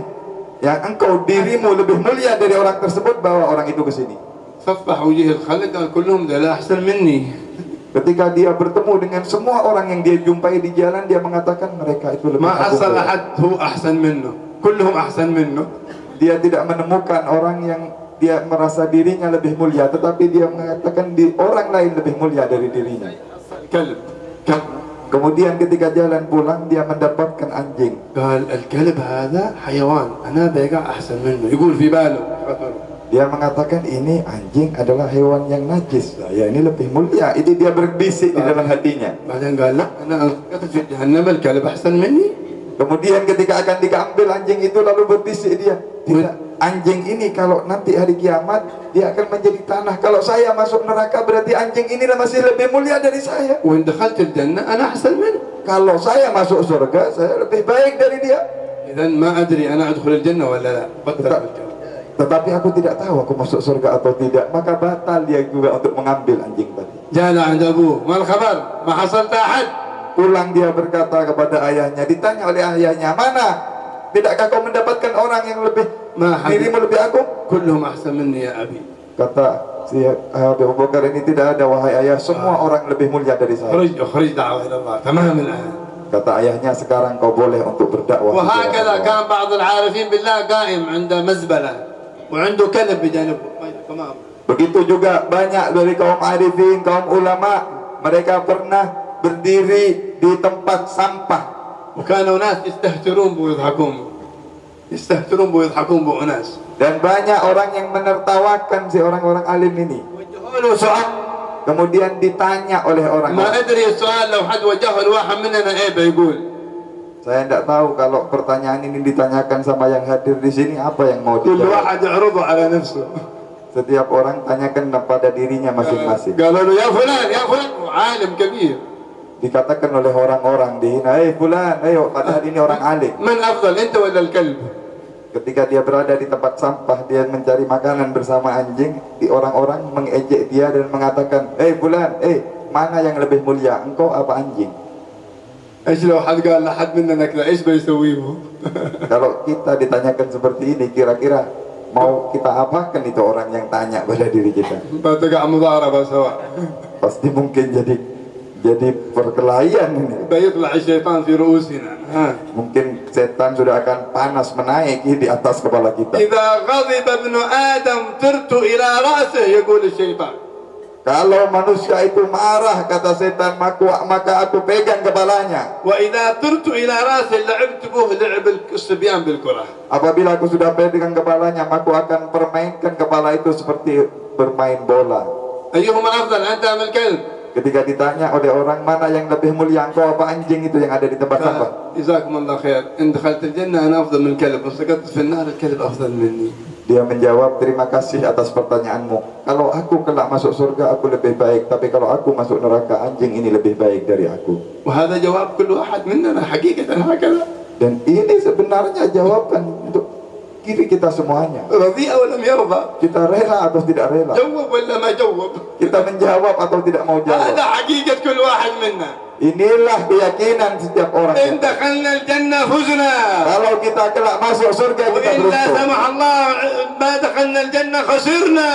yang engkau dirimu lebih mulia dari orang tersebut, bawa orang itu ke sini. صفح وجه الخلق قال كلهم ده لا أحسن مني. Ketika dia bertemu dengan semua orang yang dia jumpai di jalan, dia mengatakan mereka itu lebih ما agung حصل dari أحد هو أحسن منه، كلهم أحسن منه. dia tidak menemukan orang yang dia merasa dirinya lebih mulia, tetapi dia mengatakan di orang lain lebih mulia dari dirinya. كلب. Kemudian ketika jalan pulang, dia mendapatkan anjing. قال الكلب هذا حيوان أنا بقى أحسن منه، يقول في باله. Dia mengatakan ini anjing adalah hewan yang najis, ya ini lebih mulia. Itu dia berbisik di dalam hatinya. بعدين قال لا أنا ألقيت في جهنم الكلب أحسن مني. Kemudian ketika akan diambil anjing itu, lalu berbisik dia, tidak, anjing ini kalau nanti hari kiamat dia akan menjadi tanah. Kalau saya masuk neraka berarti anjing ini masih lebih mulia dari saya. وإن دخلت الجنة أنا أحسن منه. Kalau saya masuk surga, saya lebih baik dari dia. إذا ما أدري أنا أدخل الجنة ولا لا. بطل الكلب. Tetapi aku tidak tahu aku masuk surga atau tidak, maka batal dia juga untuk mengambil anjing tadi. جاء عند أبوه ما الخبر؟ ما حصلت أحد؟ Pulang dia berkata kepada ayahnya, ditanya oleh ayahnya, mana? Tidakkah kau mendapatkan orang yang lebih, dirimu lebih agung? كلهم أحسن مني يا أبي. Kata si Abu Bakar, ini tidak ada wahai ayah, semua orang lebih mulia dari saya. أخرج دعوة إلى الله تمام الآن. Kata ayahnya, sekarang kau boleh untuk berdakwah. وهكذا كان بعض العارفين بالله قائم عند مزبلة وعنده كلب بجانبه. Begitu juga banyak dari kaum arifin, kaum ulama, mereka pernah berdiri di tempat sampah. وكانوا ناس يستهترون ويضحكون يستهترون ويضحكون بأناس. Dan banyak orang yang menertawakan si orang-orang alim ini. وجهوا سؤال Kemudian ditanya oleh orang. ما أدري السؤال لو حد وجهه لواحد مننا إيه بيقول. Saya tidak tahu kalau pertanyaan ini ditanyakan sama yang hadir di sini apa yang mau كل dijawab. واحد يعرضه على نفسه. Setiap orang tanyakan kepada dirinya masing-masing. قالوا له يا فلان يا فلان عالم كبير. Dikatakan oleh orang-orang dihina, fulan, ayo, padahal ini orang alim. من أفضل أنت ولا الكلب؟ Ketika dia berada di tempat sampah, dia mencari makanan bersama anjing, orang-orang mengejek dia dan mengatakan, fulan, mana yang lebih mulia, engkau apa anjing? ايش لو حد قال لحد مننا كذا ايش بيسوي هو؟ Kalau kita ditanyakan seperti ini, kira-kira mau kita apakan itu orang yang tanya pada diri kita? بتقع مضاربة سواء. Pasti mungkin jadi perkelahian ini. بيطلع الشيطان في رؤوسنا. Mungkin setan sudah akan panas menaiki di atas kepala kita. إذا غضب ابن آدم طرت إلى رأسه يقول الشيطان. Kalau manusia itu marah, kata setan, maka aku pegang kepalanya. وإذا طرت إلى رأسه لعبت به لعب الصبيان بالكرة. Apabila aku sudah pegang kepalanya, maka aku akan permainkan kepala itu seperti bermain bola. أيهما أفضل أنت أم الكلب؟ Ketika ditanya oleh orang, mana yang lebih mulia, engkau apa anjing itu yang ada di tempat sampah? جزاكم الله خير. إن دخلت الجنة أنا أفضل من الكلب وسقطت في النار الكلب أفضل مني. Dia menjawab, terima kasih atas pertanyaanmu. Kalau aku kelak masuk surga, aku lebih baik. Tapi kalau aku masuk neraka, anjing ini lebih baik dari aku. وهذا جواب كل واحد مننا حقيقة هكذا. Dan ini sebenarnya jawaban untuk diri kita semuanya. رضي أو لم يرضى. Kita rela atau tidak rela. جوب ولا ما جوب. Kita menjawab atau tidak mau jawab. هذا حقيقة كل واحد منا. Inilah keyakinan setiap orang. إن دخلنا الجنة فزنا. Kalau kita kelak masuk surga, kita وإن لا beruntung. سمح الله ما دخلنا الجنة خسرنا.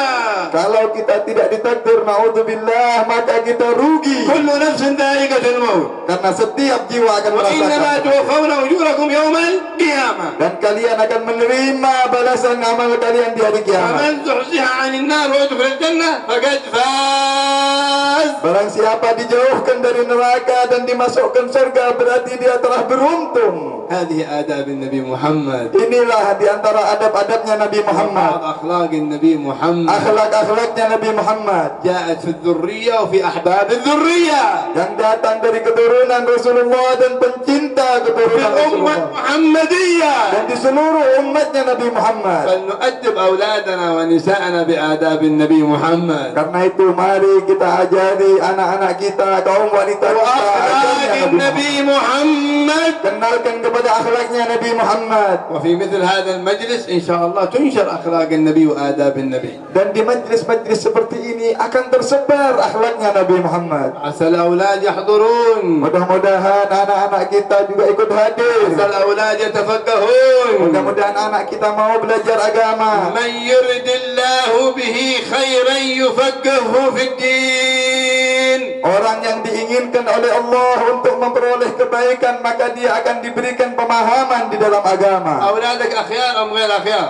Kalau kita tidak ditakdir, naudzubillah, maka kita rugi. كل نفس ذائقة الموت. Karena setiap jiwa akan وإنما merasakan. توفون أجوركم يوم القيامة. Dan kalian akan menerima balasan amal kalian di hari kiamat. فمن زحزح عن النار ويدخل الجنة فقد فاز. Barang siapa dijauhkan dari neraka dan dimasukkan surga, berarti dia telah beruntung. هذه آداب النبي محمد. Inilah di antara adab-adabnya Nabi بعض Muhammad. أخلاق النبي محمد. Akhlak-akhlaknya Nabi Muhammad جاءت في الذرية وفي أحباب الذرية. yang datang dari keturunan Rasulullah dan pencinta في keturunan الأمة Rasulullah, المحمدية. dan di seluruh umatnya Nabi Muhammad. فلنؤدب أولادنا ونساءنا بآداب النبي محمد. Karena itu mari kita ajari anak-anak kita, kaum wanita kita, وأخلاق ajarnya Nabi Muhammad. النبي محمد. Kenalkan kepada akhlaknya Nabi Muhammad. وفي مثل هذا المجلس إن شاء الله تنشر أخلاق النبي وآداب النبي. Dan di majlis-majlis seperti ini akan tersebar akhlaknya Nabi Muhammad. عسى الأولاد يحضرون. Mudah-mudahan anak-anak kita juga ikut hadir. عسى الأولاد يتفقهون. Mudah-mudahan anak kita mau belajar agama. من يرد الله به خيرا يفقهه في الدين. Orang yang diinginkan oleh Allah untuk memperoleh kebaikan, maka dia akan diberikan pemahaman di dalam agama. أولادك أخيار أم غير أخيار؟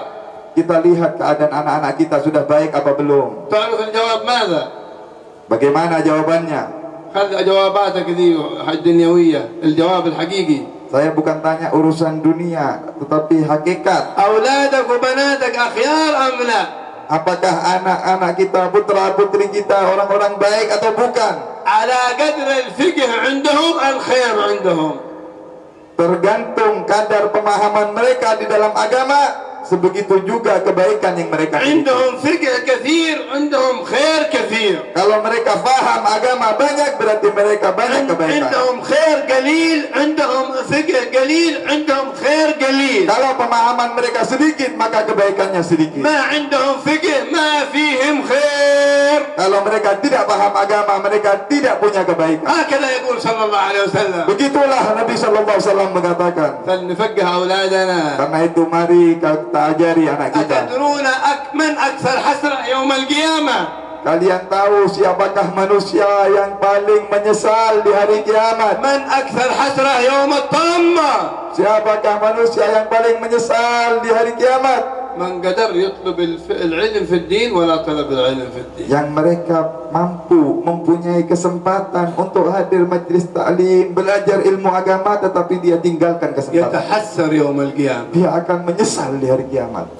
Kita lihat keadaan anak-anak kita sudah baik apa belum. تعرف الجواب ماذا؟ Bagaimana jawabannya? خذ جواباتك ذي الدنيوية. الجواب الحقيقي. Saya bukan tanya urusan dunia, tetapi hakikat. أولادك وبناتك أخيار أم لا؟ Apakah anak-anak kita, putra-putri kita orang-orang baik atau bukan? على قدر الفقه عندهم الخير عندهم. Tergantung kadar pemahaman mereka di dalam agama, sebegitu juga kebaikan yang mereka miliki. عندهم فقه كثير عندهم خير كثير. Kalau mereka faham agama banyak, berarti mereka banyak kebaikan. عندهم خير قليل عندهم فقه قليل عندهم خير قليل. Kalau pemahaman mereka sedikit, maka kebaikannya sedikit. ما عندهم فقه ما فيهم خير. Kalau mereka tidak paham agama, mereka tidak punya kebaikan. هكذا يقول صلى الله عليه وسلم. Begitulah Nabi sallallahu alaihi wasallam mengatakan. فلنفقه أولادنا. Karena itu mari kita ajari anak kita. أتدرون من أكثر حسرة يوم القيامة؟ Kalian tahu siapakah manusia yang paling menyesal di hari kiamat? من أكثر حسرة يوم الطامة؟ Siapakah manusia yang paling menyesal di hari kiamat? من قدر يطلب العلم في الدين ولا طلب العلم في الدين. Yang mereka mampu mempunyai kesempatan untuk hadir majlis ta'lim, belajar ilmu agama, tetapi dia tinggalkan kesempatan. يتحسر يوم القيامة. Dia akan menyesal di hari kiamat.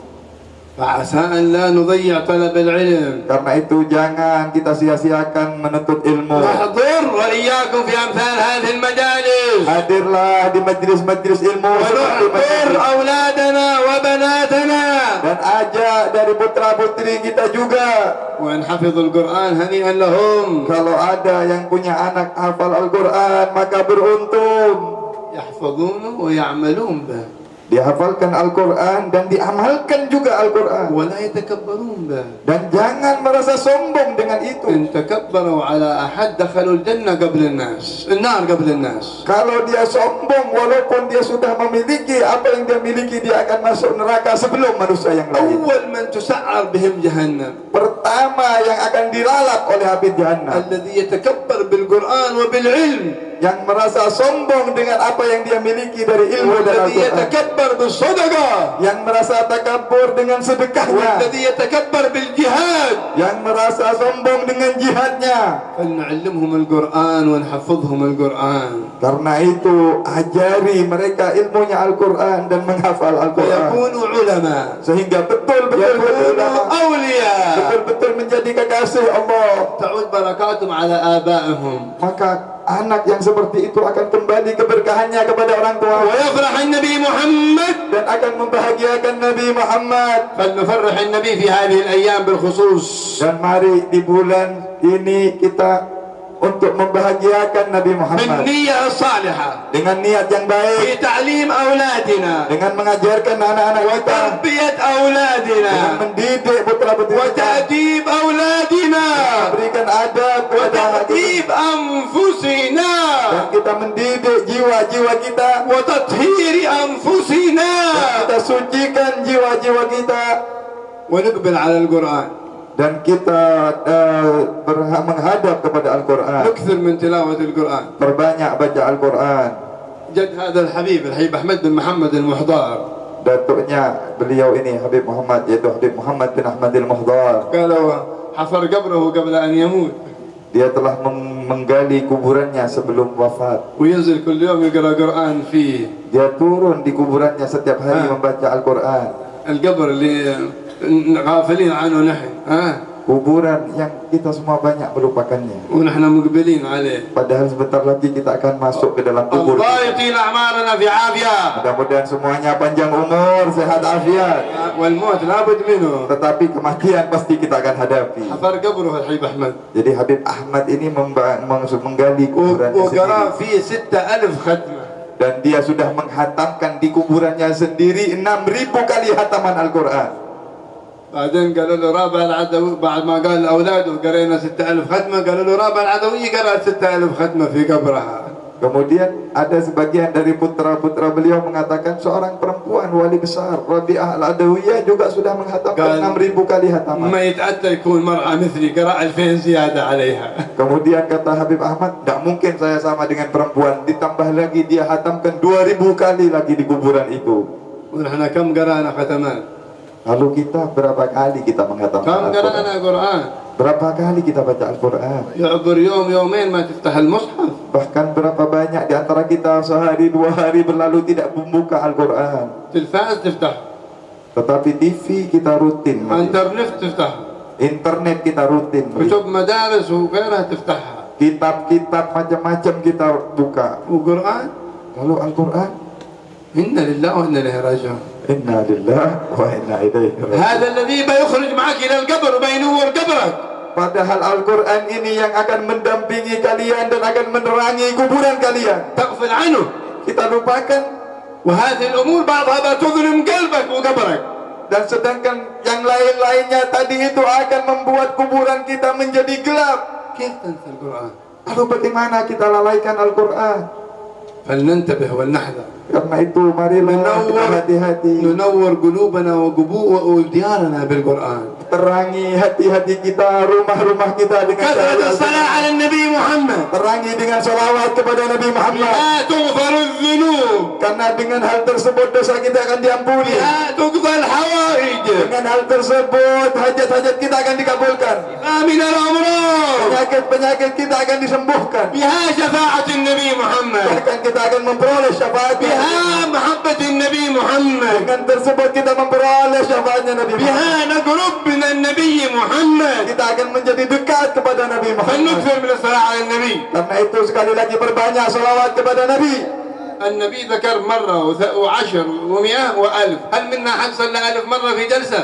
فعسى أن لا نضيع طلب العلم. Karena itu jangan kita sia-siakan menuntut ilmu. نحضر وإياكم في أمثال هذه المجالس. Hadirlah di majlis-majlis ilmu seperti ونحضر majlis. أولادنا وبناتنا. Dan ajak dari putra-putri kita juga. وإن حفظوا القرآن هنيئا لهم. Kalau ada yang punya anak hafal Al-Quran, maka beruntung. يحفظونه ويعملون به. Dia hafalkan Al-Quran dan diamalkan juga Al-Quran. ولا يتكبرون به. Dan jangan merasa sombong dengan itu. إن تكبروا على أحد دخلوا الجنة قبل النار قبل الناس. Kalau dia sombong, walaupun dia sudah memiliki apa yang dia miliki, dia akan masuk neraka sebelum manusia yang lain. أول من تسعر بهم جهنم Pertama yang akan dilalap oleh api Jahannam, الذي يتكبر بالقرآن وبالعلم, yang merasa sombong dengan apa yang dia miliki dari ilmu dan والذي Al-Quran, يتكبر بالصدقة, yang merasa takabur dengan sedekahnya, والذي يتكبر بالجهاد. yang merasa sombong dengan jihadnya. فلنعلمهم القرآن ونحفظهم القرآن Karena itu ajari mereka ilmunya Al-Quran dan menghafal Al-Quran, ويكونوا علماء, sehingga betul-betul يكونوا أولياء, betul-betul menjadi kekasih Allah. تعود بركاتهم على آبائهم. Maka anak yang seperti itu akan kembali keberkahannya kepada orang tua, ويفرح النبي محمد. dan akan membahagiakan Nabi Muhammad. فلنفرح النبي في هذه الأيام بالخصوص. Dan mari di bulan ini kita untuk membahagiakan Nabi Muhammad بالنية الصالحة dengan niat yang baik, في تعليم أولادنا dengan mengajarkan anak-anak kita, وتربية dengan أولادنا mendidik putra-putri kita, وتأديب أولادنا memberikan adab kepada anak kita, وتأديب أنفسنا dan kita mendidik jiwa-jiwa kita, وتطهير أنفسنا kita sucikan jiwa-jiwa kita, ونقبل على القرآن. dan kita menghadap kepada Al-Quran. نكثر من تلاوة القرآن. Perbanyak baca Al-Quran. جد هذا الحبيب أحمد بن محمد المحضار Datuknya beliau ini Habib Muhammad, yaitu Habib Muhammad bin Ahmad al-Muhdar. قالوا حفر قبره قبل أن يموت Dia telah menggali kuburannya sebelum wafat. وينزل كل يوم يقرأ قرآن فيه. Dia turun di kuburannya setiap hari membaca Al-Quran. القبر اللي غافلين عنه نحن Kuburan yang kita semua banyak melupakannya. ونحن مقبلين عليه. Padahal sebentar lagi kita akan masuk ke dalam kubur. الله يطيل أعمارنا في عافية. Mudah-mudahan semuanya panjang umur, sehat afiat. والموت لابد منه. Tetapi kematian pasti kita akan hadapi. حفر قبره الحبيب أحمد Jadi Habib Ahmad ini menggali kuburannya وقرأ sendiri. فيه 6,000 ختمة. Dan dia sudah menghatamkan di kuburannya sendiri 6.000 kali hataman Al-Quran. بعدين قالوا له رابع العدوي بعد ما قال لأولاده قرينا 6,000 ختمة، قالوا له رابع العدوي قرأ 6,000 ختمة في قبرها. Kemudian ada sebagian dari putra-putra beliau mengatakan seorang perempuan wali besar Rabi'ah Al-Adawiyah juga sudah menghatamkan 6.000 kali hataman. ما يتأتى يكون مرأة مثلي قرأ 2,000 زيادة عليها. Kemudian kata Habib Ahmad, tidak mungkin saya sama dengan perempuan, ditambah lagi dia hatamkan 2.000 kali lagi di kuburan itu. ونحن كم قرأنا ختمات؟ Lalu kita berapa kali kita menghatamkan كم Al-Quran? قرأنا قرآن؟ Berapa kali kita baca Al-Quran? يعبر يوم يومين ما تفتح المصحف. Bahkan berapa banyak di antara kita sehari 2 hari berlalu tidak membuka Al-Quran. تلفاز تفتح، Tetapi TV kita rutin, انترنت تفتح، internet kita rutin, كتب مدارس وغيرها تفتحها، kitab-kitab macam-macam kita buka. وقرآن. Lalu Al-Quran, إنا لله وإنا إليه راجعون. Inna lillahi wa inna ilaihi raji'un. هذا الذي بيخرج معك إلى القبر وبينور قبرك. Padahal Al-Quran ini yang akan mendampingi kalian dan akan menerangi kuburan kalian. تغفل عنه. Kita lupakan, وهذه الأمور بعضها تظلم قلبك وقبرك. dan sedangkan yang lain-lainnya tadi itu akan membuat kuburan kita menjadi gelap. كيف تنسى القرآن؟ Lalu bagaimana kita lalaikan Al-Quran? فلننتبه ولنحذر. Karena itu marilah kita hati-hati, ننور قلوبنا وديارنا بالقرآن. terangi hati-hati kita, rumah-rumah kita dengan كثرة cahaya الصلاة على النبي محمد. terangi dengan salawat kepada Nabi Muhammad. بها تغفر الذنوب. Karena dengan hal tersebut dosa kita akan diampuni. بها تقضى الحوائج. Dengan hal tersebut hajat-hajat kita akan dikabulkan. من الأمراض. Penyakit-penyakit kita akan disembuhkan. بها شفاعة النبي محمد. Bahkan kita akan memperoleh syafaatnya. بها محبة النبي محمد. Dengan tersebut kita memperoleh syafaatnya Nabi Muhammad. بها نقرب من النبي محمد. Kita akan menjadi dekat kepada Nabi Muhammad. فلنكثر من الصلاة على النبي. Karena itu sekali lagi berbanyak salawat kepada Nabi. النبي ذكر مرة و10 و100 و1000. هل منا حد صلى 1000 مرة في جلسة؟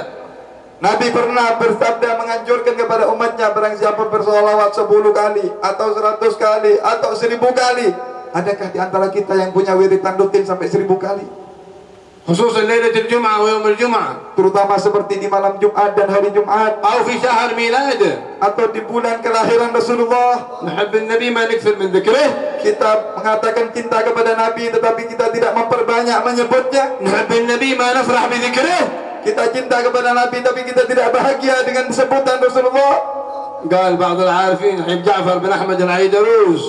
Nabi pernah bersabda menganjurkan kepada umatnya, barang siapa bersolawat 10 kali atau 100 kali atau 1000 kali. Adakah di antara kita yang punya wiridan rutin sampai 1000 kali? خصوصا ليلة الجمعة ويوم الجمعة terutama seperti di malam Jumat dan hari Jumat أو في شهر ميلاده atau di bulan kelahiran Rasulullah. نحب النبي ما نكثر من ذكره Kita mengatakan cinta kepada Nabi tetapi kita tidak memperbanyak menyebutnya. نحب النبي ما نفرح بذكره Kita cinta kepada Nabi tapi kita tidak bahagia dengan sebutan Rasulullah. قال بعض العارفين حبيب جعفر بن أحمد العيدروس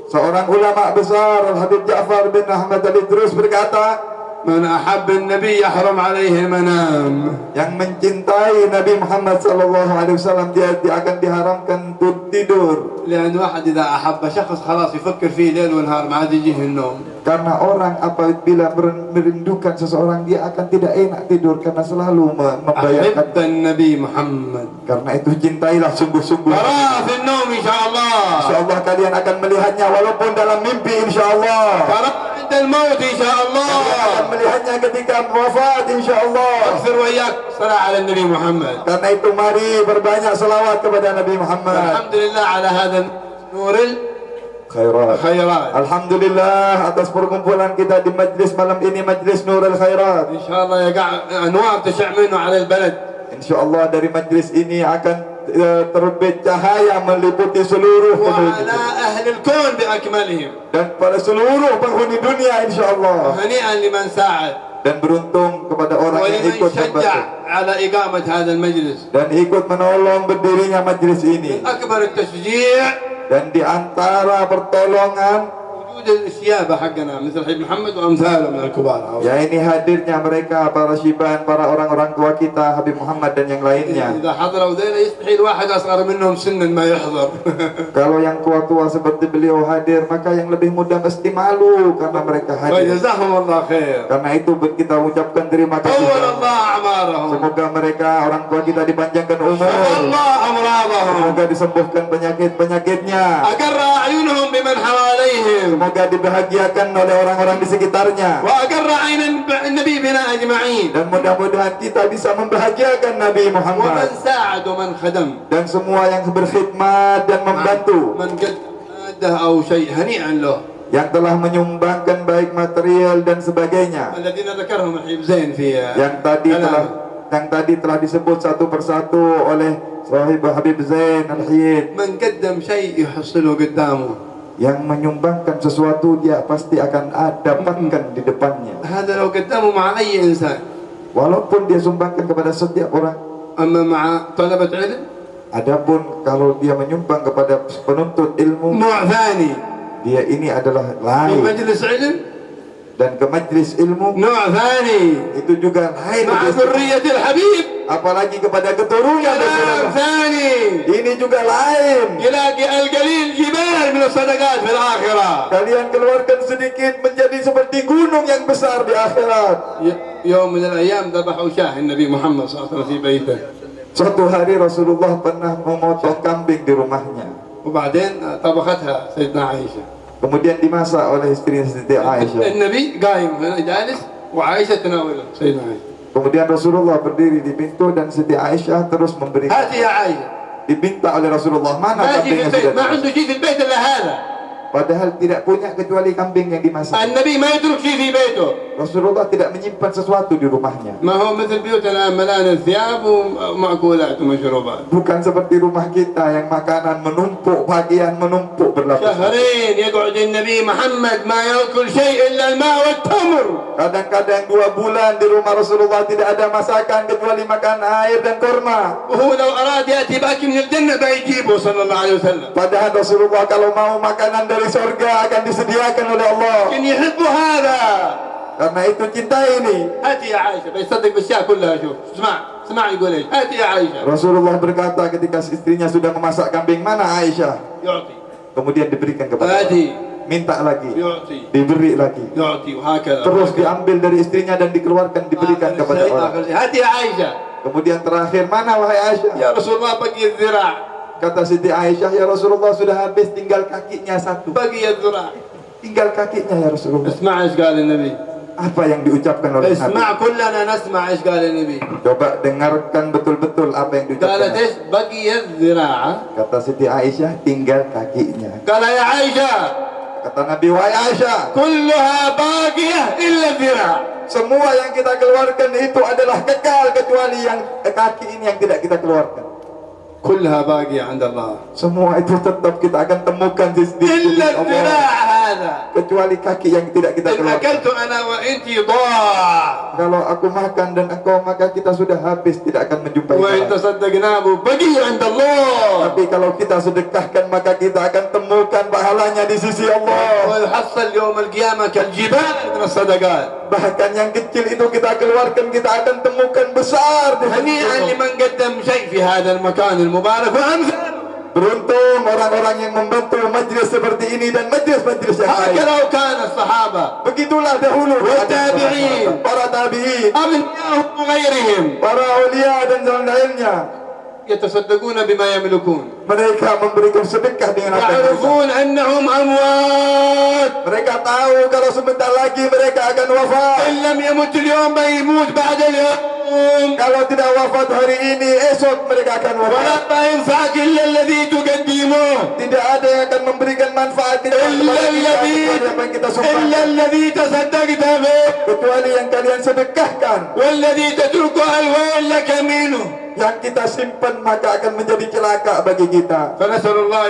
Seorang ulama besar Habib Ja'far bin Ahmad Al-Idrus berkata, من أحب النبي يحرم عليه المنام yang mencintai Nabi Muhammad sallallahu alaihi wasallam dia akan diharamkan untuk tidur. لأن واحد إذا أحب شخص خلاص يفكر فيه ليل ونهار ما عاد يجيه النوم. Karena orang apabila merindukan seseorang dia akan tidak enak tidur karena selalu membayangkan. أحب النبي محمد. Karena itu cintailah sungguh-sungguh. تراه في النوم إن شاء الله. Insyaallah kalian akan melihatnya walaupun dalam mimpi insyaallah. تراه عند الموت إن شاء الله. Akan melihatnya ketika wafat insyaallah. أكثر وإياك صلاة على النبي محمد. Karena itu mari berbanyak selawat kepada Nabi Muhammad. الحمد لله على هذا نور Khairat. الخيرات. Alhamdulillah atas perkumpulan kita di majlis malam ini, majlis Nurul Khairat. إن شاء الله يقع أنوار تشع منه على البلد. Insyaallah dari majlis ini akan terbit cahaya meliputi seluruh وعلى penduduk أهل الكون بأكملهم. dan pada seluruh penghuni dunia insyaallah. هنيئا لمن ساعد Dan beruntung kepada orang yang ولمن ikut شجع membantu على إقامة هذا المجلس. dan ikut menolong berdirinya majlis ini. أكبر التشجيع Dan di antara pertolongan وجود الشيابة حقنا مثل حبيب محمد وأمثاله من الكبار. ya ini hadirnya mereka para syiban, para orang-orang tua kita Habib Muhammad dan yang lainnya. إذا حضروا ذيلا يستحيل واحد أصغر منهم سنا ما يحضر. Kalau yang tua-tua seperti beliau hadir, maka yang lebih muda mesti malu karena mereka hadir. وجزاهم الله خير. Karena itu kita ucapkan terima kasih. طول الله أعمارهم. Semoga mereka orang tua kita dipanjangkan umur. شفى الله أمراضهم. Semoga disembuhkan penyakit-penyakitnya. أقر أعينهم بمن حواليهم. Semoga dibahagiakan oleh orang-orang di sekitarnya. وأقر عين النبي بنا أجمعين. Dan mudah-mudahan kita bisa membahagiakan Nabi ومن Muhammad ساعد ومن خدم. dan semua yang berkhidmat dan membantu, من قد مادة أو شيء هنيئا له. yang telah menyumbangkan baik material dan sebagainya, الذين ذكرهم الحبيب زين في yang tadi telah disebut satu persatu oleh Sahib Habib Zain Al-Hiyid. من قدم شيء يحصله قدامه. Yang menyumbangkan sesuatu dia pasti akan dapatkan di depannya. هذا لو قدمه مع أي إنسان. Walaupun dia sumbangkan kepada setiap orang. أما مع طلبة علم Adapun kalau dia menyumbang kepada penuntut ilmu, نوع ثاني. dia ini adalah في lain. مجلس علم Dan ke majlis ilmu نوع ثاني. itu juga lain. مع ذرية الحبيب Apalagi kepada keturunan كلام Rasulullah. ثاني. Ini juga lain. يلاقي القليل جبال من الصدقات في الآخرة. Kalian keluarkan sedikit menjadi seperti gunung yang besar di akhirat. يوم من الأيام ذبحوا شاه النبي محمد صلى الله عليه وسلم في بيته. Suatu hari Rasulullah pernah memotong kambing di rumahnya. وبعدين طبختها سيدنا عائشة. Kemudian dimasak oleh istri Siti Aisyah. النبي قايم هنا جالس وعائشة تناوله سيدنا عائشة. Kemudian Rasulullah berdiri di pintu dan Siti Aisyah terus memberikan. هاتي يا عائشة. Diminta oleh Rasulullah, mana ما في في kambing yang البيت sudah ما dimasak? عنده شيء في البيت إلا هذا. Padahal tidak punya kecuali kambing yang dimasak. النبي ما يترك شيء في بيته. Rasulullah tidak menyimpan sesuatu di rumahnya. ما هو مثل بيوتنا ملان الثياب ومأكولات ومشروبات. Bukan seperti rumah kita yang makanan menumpuk, pakaian menumpuk berlapis. شهرين يقعد النبي محمد ما يأكل شيء إلا الماء والتمر. Kadang-kadang 2 bulan di rumah Rasulullah tidak ada masakan kecuali makan air dan kurma. وهو لو أراد يأتي بأكل من الجنة بيجيبه صلى الله عليه وسلم. Padahal Rasulullah kalau mau makanan dari surga akan disediakan oleh Allah. لكن يحب هذا. Karena itu cinta ini. هاتي يا عائشة بيصدق بالشيء كلها. شوف اسمع يقول ايش. هاتي يا عائشة. Rasulullah berkata ketika istrinya sudah memasak kambing, mana Aisyah? يعطي. Kemudian diberikan kepada هاتي. Allah. Minta lagi, يعطي. diberi lagi. يعطي وهكذا. Terus diambil dari istrinya dan dikeluarkan, diberikan kepada orang. آخر شيء. هاتي يا عائشة. Kemudian terakhir, mana wahai Aisyah? يا رسول الله بقي الذراع. Kata Siti Aisyah, ya Rasulullah sudah habis, tinggal kakinya satu. بقي الذراع. Tinggal kakinya ya Rasulullah. اسمع ايش قال النبي. Apa yang diucapkan oleh Nabi? اسمع كلنا نسمع ايش قال النبي. Coba dengarkan betul-betul apa yang قالت diucapkan. ايش بقي الذراع. Kata Siti Aisyah, tinggal kakinya. قال يا عائشة Kata Nabi, wahai Aisyah, كلها باقية إلا الذراع. semua yang kita keluarkan itu adalah kekal kecuali yang kaki ini yang tidak kita keluarkan. كلها باقية عند الله Semua itu tetap kita akan temukan di sisi إلا Allah. الذراع هذا Kecuali kaki yang tidak kita إن keluarkan. أكلت أنا وأنت ضاع Kalau aku makan dan engkau maka kita sudah habis, tidak akan menjumpai وإن pahala. تصدقناه بقي عند الله Tapi kalau kita sedekahkan maka kita akan temukan pahalanya di sisi Allah. ويحصل يوم القيامة كالجبال من الصدقات. Bahkan yang kecil itu kita keluarkan, kita akan temukan besar di sisi هنيئا Allah. لمن قدم شيء في هذا المكان المبارك وأمثاله. Beruntung orang-orang yang membantu majlis seperti ini dan majlis-majlis yang lain. هكذا كان الصحابة Begitulah dahulu والتابعين para tabi'in, أغنياءهم وغيرهم para aulia dan yang lainnya. يتصدقون بما يملكون Mereka memberikan sedekah dengan apa yang mereka. يعرفون أنهم أموات. Mereka tahu kalau sebentar lagi mereka akan wafat. إن لم يمت اليوم يموت بعد اليوم. Kalau tidak wafat hari ini, esok mereka akan wafat. ولا ينفعك إلا الذي تقدمه. Tidak ada yang akan memberikan manfaat tidak kecuali apa yang kita إلا sumpahkan, الذي تصدقت به kecuali yang kalian sedekahkan. والذي تتركه الويل لك منه. Yang kita simpan maka akan menjadi celaka bagi kita. فنسأل الله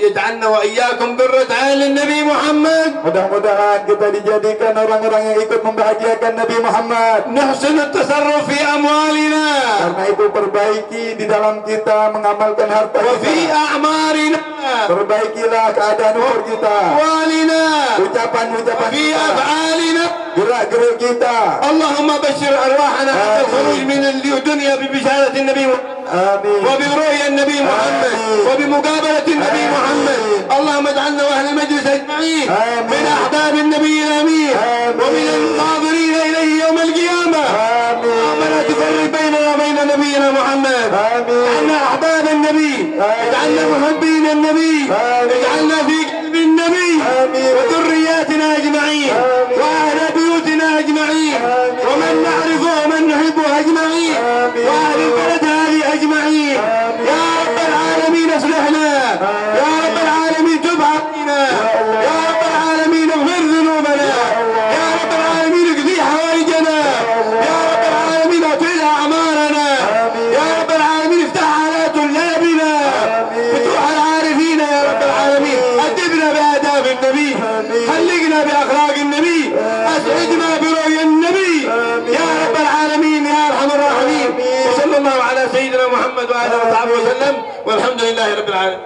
يجعلنا وإياكم قرة عين النبي محمد. Mudah-mudahan kita dijadikan orang-orang yang ikut membahagiakan Nabi Muhammad. نحسن التصرف في أموالنا Karena itu perbaiki di dalam kita mengamalkan harta وفي kita. أعمارنا Perbaikilah keadaan umur kita, أقوالنا ucapan-ucapan وفي kita, أفعالنا. gerak-gerik kita. اللهم بشر أرواحنا حتى الخروج من الدنيا ببشارة النبي محمد Amin. وبرؤيا النبي محمد وبمقابلة النبي محمد. اللهم اجعلنا وأهل المجلس أجمعين من أحباب النبي الأمين ومن الناظرين إليه يوم القيامة. اللهم لا تفرق بيننا وبين نبينا محمد. اجعلنا أحباب النبي، اجعلنا محبين النبي، اجعلنا في قلب النبي وذرياتنا أجمعين وأهل بيوتنا أجمعين ومن نعرفه ومن نحبه أجمعين وأهل البلد هذه أجمعين. يا رب العالمين اصلحنا، يا رب العالمين تب علينا، يا رب العالمين اغفر ذنوبنا، يا رب العالمين اقضي حوائجنا، يا رب العالمين اطل أعمارنا، يا رب العالمين افتح على طلابنا، فتوح العارفين يا رب العالمين. أدبنا بآداب النبي، خلقنا بأخلاق النبي، أسعدنا برؤيا النبي يا رب العالمين يا أرحم الراحمين. وصلى الله على سيدنا محمد وآله وصحبه وسلم والحمد لله رب العالمين.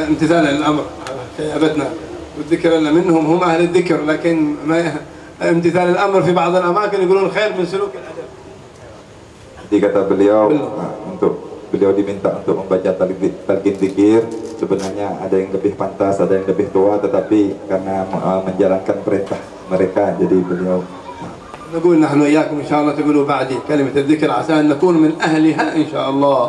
امتثالا للامر في ابتنا والذكر لنا منهم هم اهل الذكر، لكن ما امتثال الامر في بعض الاماكن يقولون خير من سلوك الادب. Jadi kata beliau, untuk beliau diminta untuk membaca talqin zikir, sebenarnya ada yang lebih pantas, ada yang lebih tua, tetapi karena menjalankan perintah mereka, jadi beliau نقول نحن وإياكم إن شاء الله تقولوا بعدي كلمة الذكر عسى أن نكون من أهلها إن شاء الله.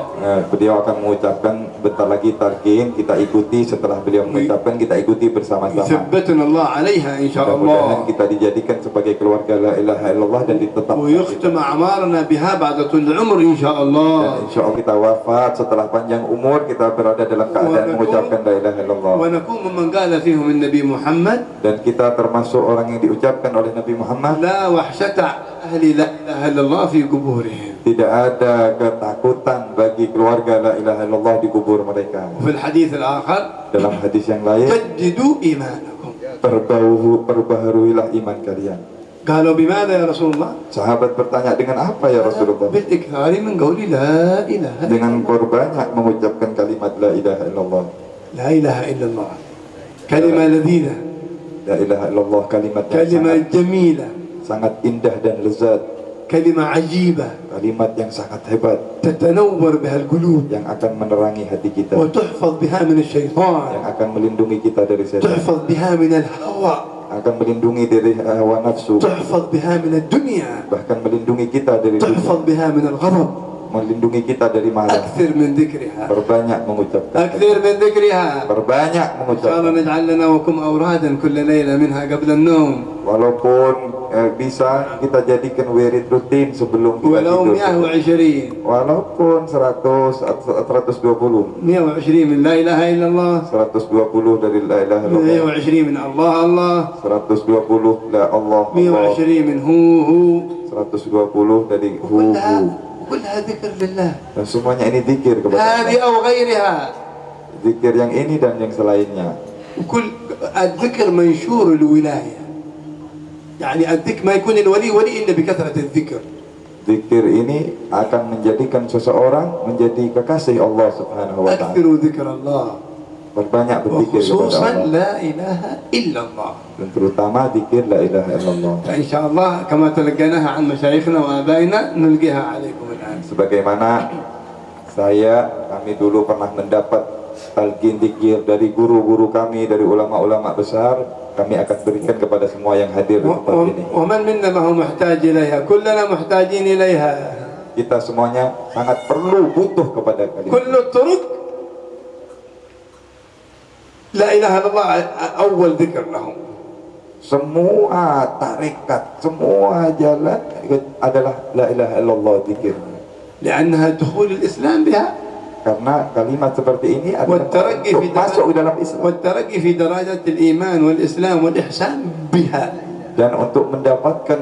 Beliau akan mengucapkan bentar lagi talqin, kita ikuti, setelah beliau mengucapkan kita ikuti bersama-sama. يثبتنا الله عليها إن شاء Mudah-mudahan الله. kita dijadikan sebagai keluarga la ilaha illallah dan ditetapkan. ويختم أعمارنا بها بعد طول العمر إن شاء الله. Dan insya Allah kita wafat setelah panjang umur kita berada dalam keadaan mengucapkan la ilaha illallah. ونكون ممن قال فيهم النبي محمد Dan kita termasuk orang yang diucapkan oleh Nabi Muhammad. لا وحشة أهل لا إله إلا الله في قبورهم. Tidak ada ketakutan bagi keluarga la ilaha illallah di kubur mereka. وفي الحديث الآخر Dalam hadis yang lain, جددوا إيمانكم. perbaharuilah iman kalian. قالوا بماذا يا رسول الله؟ Sahabat bertanya, dengan apa ya Rasulullah? بالإكثار من قول لا إله إلا Dengan berbanyak mengucapkan kalimat la ilaha illallah. لا إله إلا الله. كلمة لذيذة، La ilaha illallah kalimat yang كلمة جميلة، sangat indah dan lezat, كلمة عجيبة kalimat yang sangat hebat تتنور بها القلوب yang akan menerangi hati kita, وتحفظ بها من yang الشيطان، akan melindungi kita dari setan, تحفظ بها من الهوى، akan melindungi dari hawa nafsu, تحفظ بها من الدنيا، bahkan melindungi kita dari dunia, تحفظ بها من الغضب. melindungi kita dari malam. أكثر من ذكرها Berbanyak mengucapkan. أكثر من ذكرها. Berbanyak إن شاء الله mengucapkan. نجعل لنا وكم أورادا كل ليلة منها قبل النوم Walaupun bisa kita jadikan wirid rutin sebelum kita ولو tidur. 120 Walaupun 100 atau 120. 120 من لا إله إلا الله 120 dari la ilaha illallah. 120 من الله الله 120 la Allah Allah. 120 من هو 120 dari hu hu. كلها ذكر لله Dan semuanya ini zikir kepada هذه Allah. أو غيرها Zikir yang ini dan yang selainnya. وكل الذكر منشور الولاية يعني الذكر ما يكون الولي ولي إلا بكثرة الذكر Zikir ini akan menjadikan seseorang menjadi kekasih Allah Subhanahu wa taala. أكثروا ذكر الله Berbanyak berzikir kepada وخصوصا Allah. لا إله إلا الله Dan terutama zikir la ilaha illallah. فإن شاء الله كما تلقيناها عن مشايخنا وآبائنا نلقيها عليكم الآن Sebagaimana kami dulu pernah mendapat talqin zikir dari guru-guru kami, dari ulama-ulama besar, kami akan berikan kepada semua yang hadir di tempat ini. ومن منا ما هو محتاج إليها كلنا محتاجين إليها Kita semuanya sangat perlu butuh kepada kalian. كل الطرق لا إله إلا الله أول ذكر لهم Semua tarikat, semua jalan adalah la ilaha illallah zikir. لأنها دخول الإسلام بها Karena kalimat seperti ini adalah والترقي untuk masuk ke dalam Islam والترقي في درجات الإيمان والإسلام والإحسان بها dan untuk mendapatkan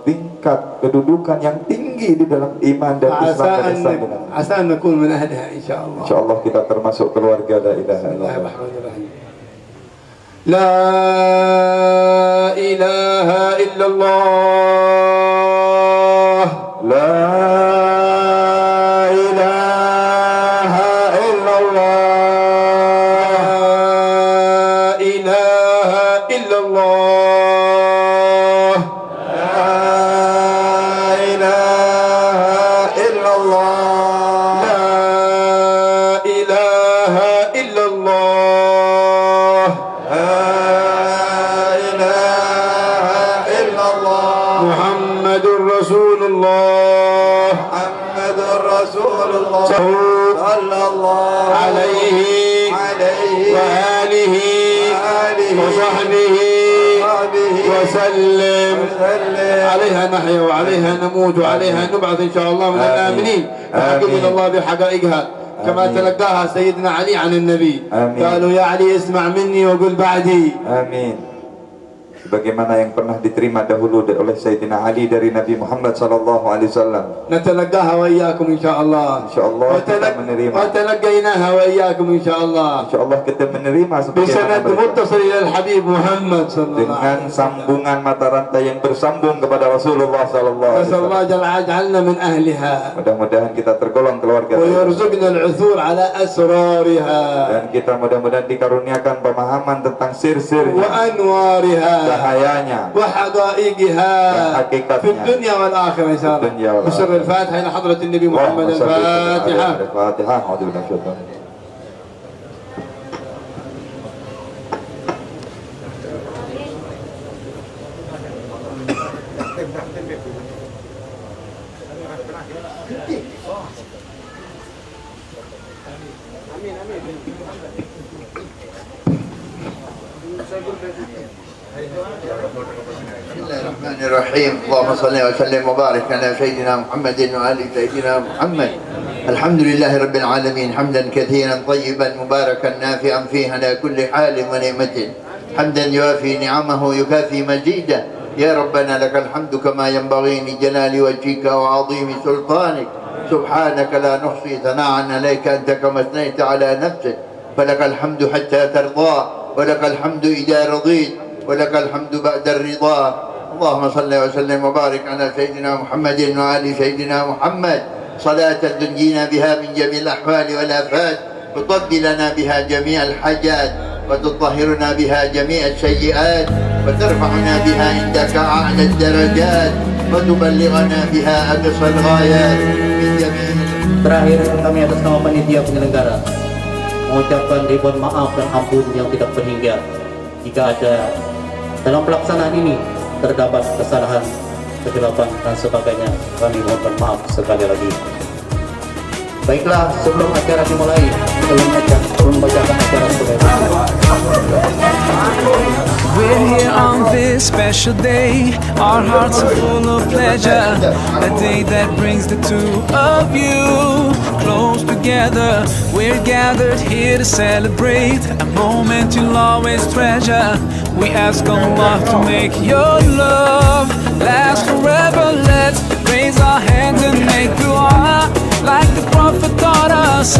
tingkat kedudukan yang tinggi di dalam iman dan Islam dan Islam dengan عسى أن نكون من أهلها إن شاء الله insyaallah kita termasuk keluarga la ilaha بسم الله illallah. الرحمن الرحيم لا إله إلا الله La ilaha illallah. لا إله إلا الله La ilaha illallah. لا إله إلا الله La ilaha illallah. محمد رسول الله Muhammadur Rasulullah sallallahu عليه وآله وصحبه وسلم عليها نحيا وعليها نموت وعليها نبعث إن شاء الله من الآمنين فحققنا الله بحقائقها كما تلقاها سيدنا علي عن النبي آمين. قالوا يا علي اسمع مني وقل بعدي Amin. Sebagaimana yang pernah diterima dahulu oleh Sayyidina Ali dari Nabi Muhammad sallallahu alaihi wasallam. نتلقاها وإياكم إن شاء الله Insyaallah kita menerima. وتلقيناها وإياكم إن شاء الله Insyaallah kita menerima بسند sebagaimana mereka. متصل إلى الحبيب محمد صلى الله عليه Dengan sambungan mata rantai yang bersambung kepada Rasulullah sallallahu alaihi نسأل الله wasallam. جل وعلا يجعلنا من أهلها Mudah-mudahan kita tergolong keluarga ويرزقنا العثور على أسرارها dan kita mudah-mudahan dikaruniakan pemahaman tentang sir-sirnya, وأنوارها cahayanya, وحقائقها حقيقتها. في الدنيا والآخرة إن شاء في الدنيا الله والآخرة. بسر الفاتحة إلى حضرة النبي محمد اللهم صل وسلم على الفاتحة الفاتحة. أعوذ بالله من الشيطان الرجيم. بسم الله الرحمن الرحيم اللهم صل وسلم وبارك على سيدنا محمد وآل سيدنا محمد الحمد لله رب العالمين حمدا كثيرا طيبا مباركا نافعا فيه على كل حال ونعمة حمدا يوافي نعمه يكافي مزيده يا ربنا لك الحمد كما ينبغي لجلال وجهك وعظيم سلطانك سبحانك لا نحصي ثناء عليك أنت كما أثنيت على نفسك فلك الحمد حتى ترضى ولك الحمد إذا رضيت ولك الحمد بعد الرضا اللهم صل وسلم وبارك على سيدنا محمد وآل سيدنا محمد صلاة تنجينا بها من جميع الأحوال والآفات وتقضي لنا بها جميع الحاجات وتطهرنا بها جميع السيئات وترفعنا بها عندك أعلى الدرجات وتبلغنا بها أقصى الغايات من جميع. Terakhir kami atas nama panitia penyelenggara mengucapkan ribuan maaf dan ampun yang tidak terhingga jika ada dalam pelaksanaan ini terdapat kesalahan, kegelapan dan sebagainya. Kami mohon maaf sekali lagi. Baiklah, sebelum acara dimulai, kita membacakan acara Sulaiman. We're here on this special day. Our hearts are full of pleasure. A day that brings the two of you close together. We're gathered here to celebrate a moment you'll always treasure. We ask Allah to make your love last forever. Let's raise our hands and make dua like the Prophet taught us.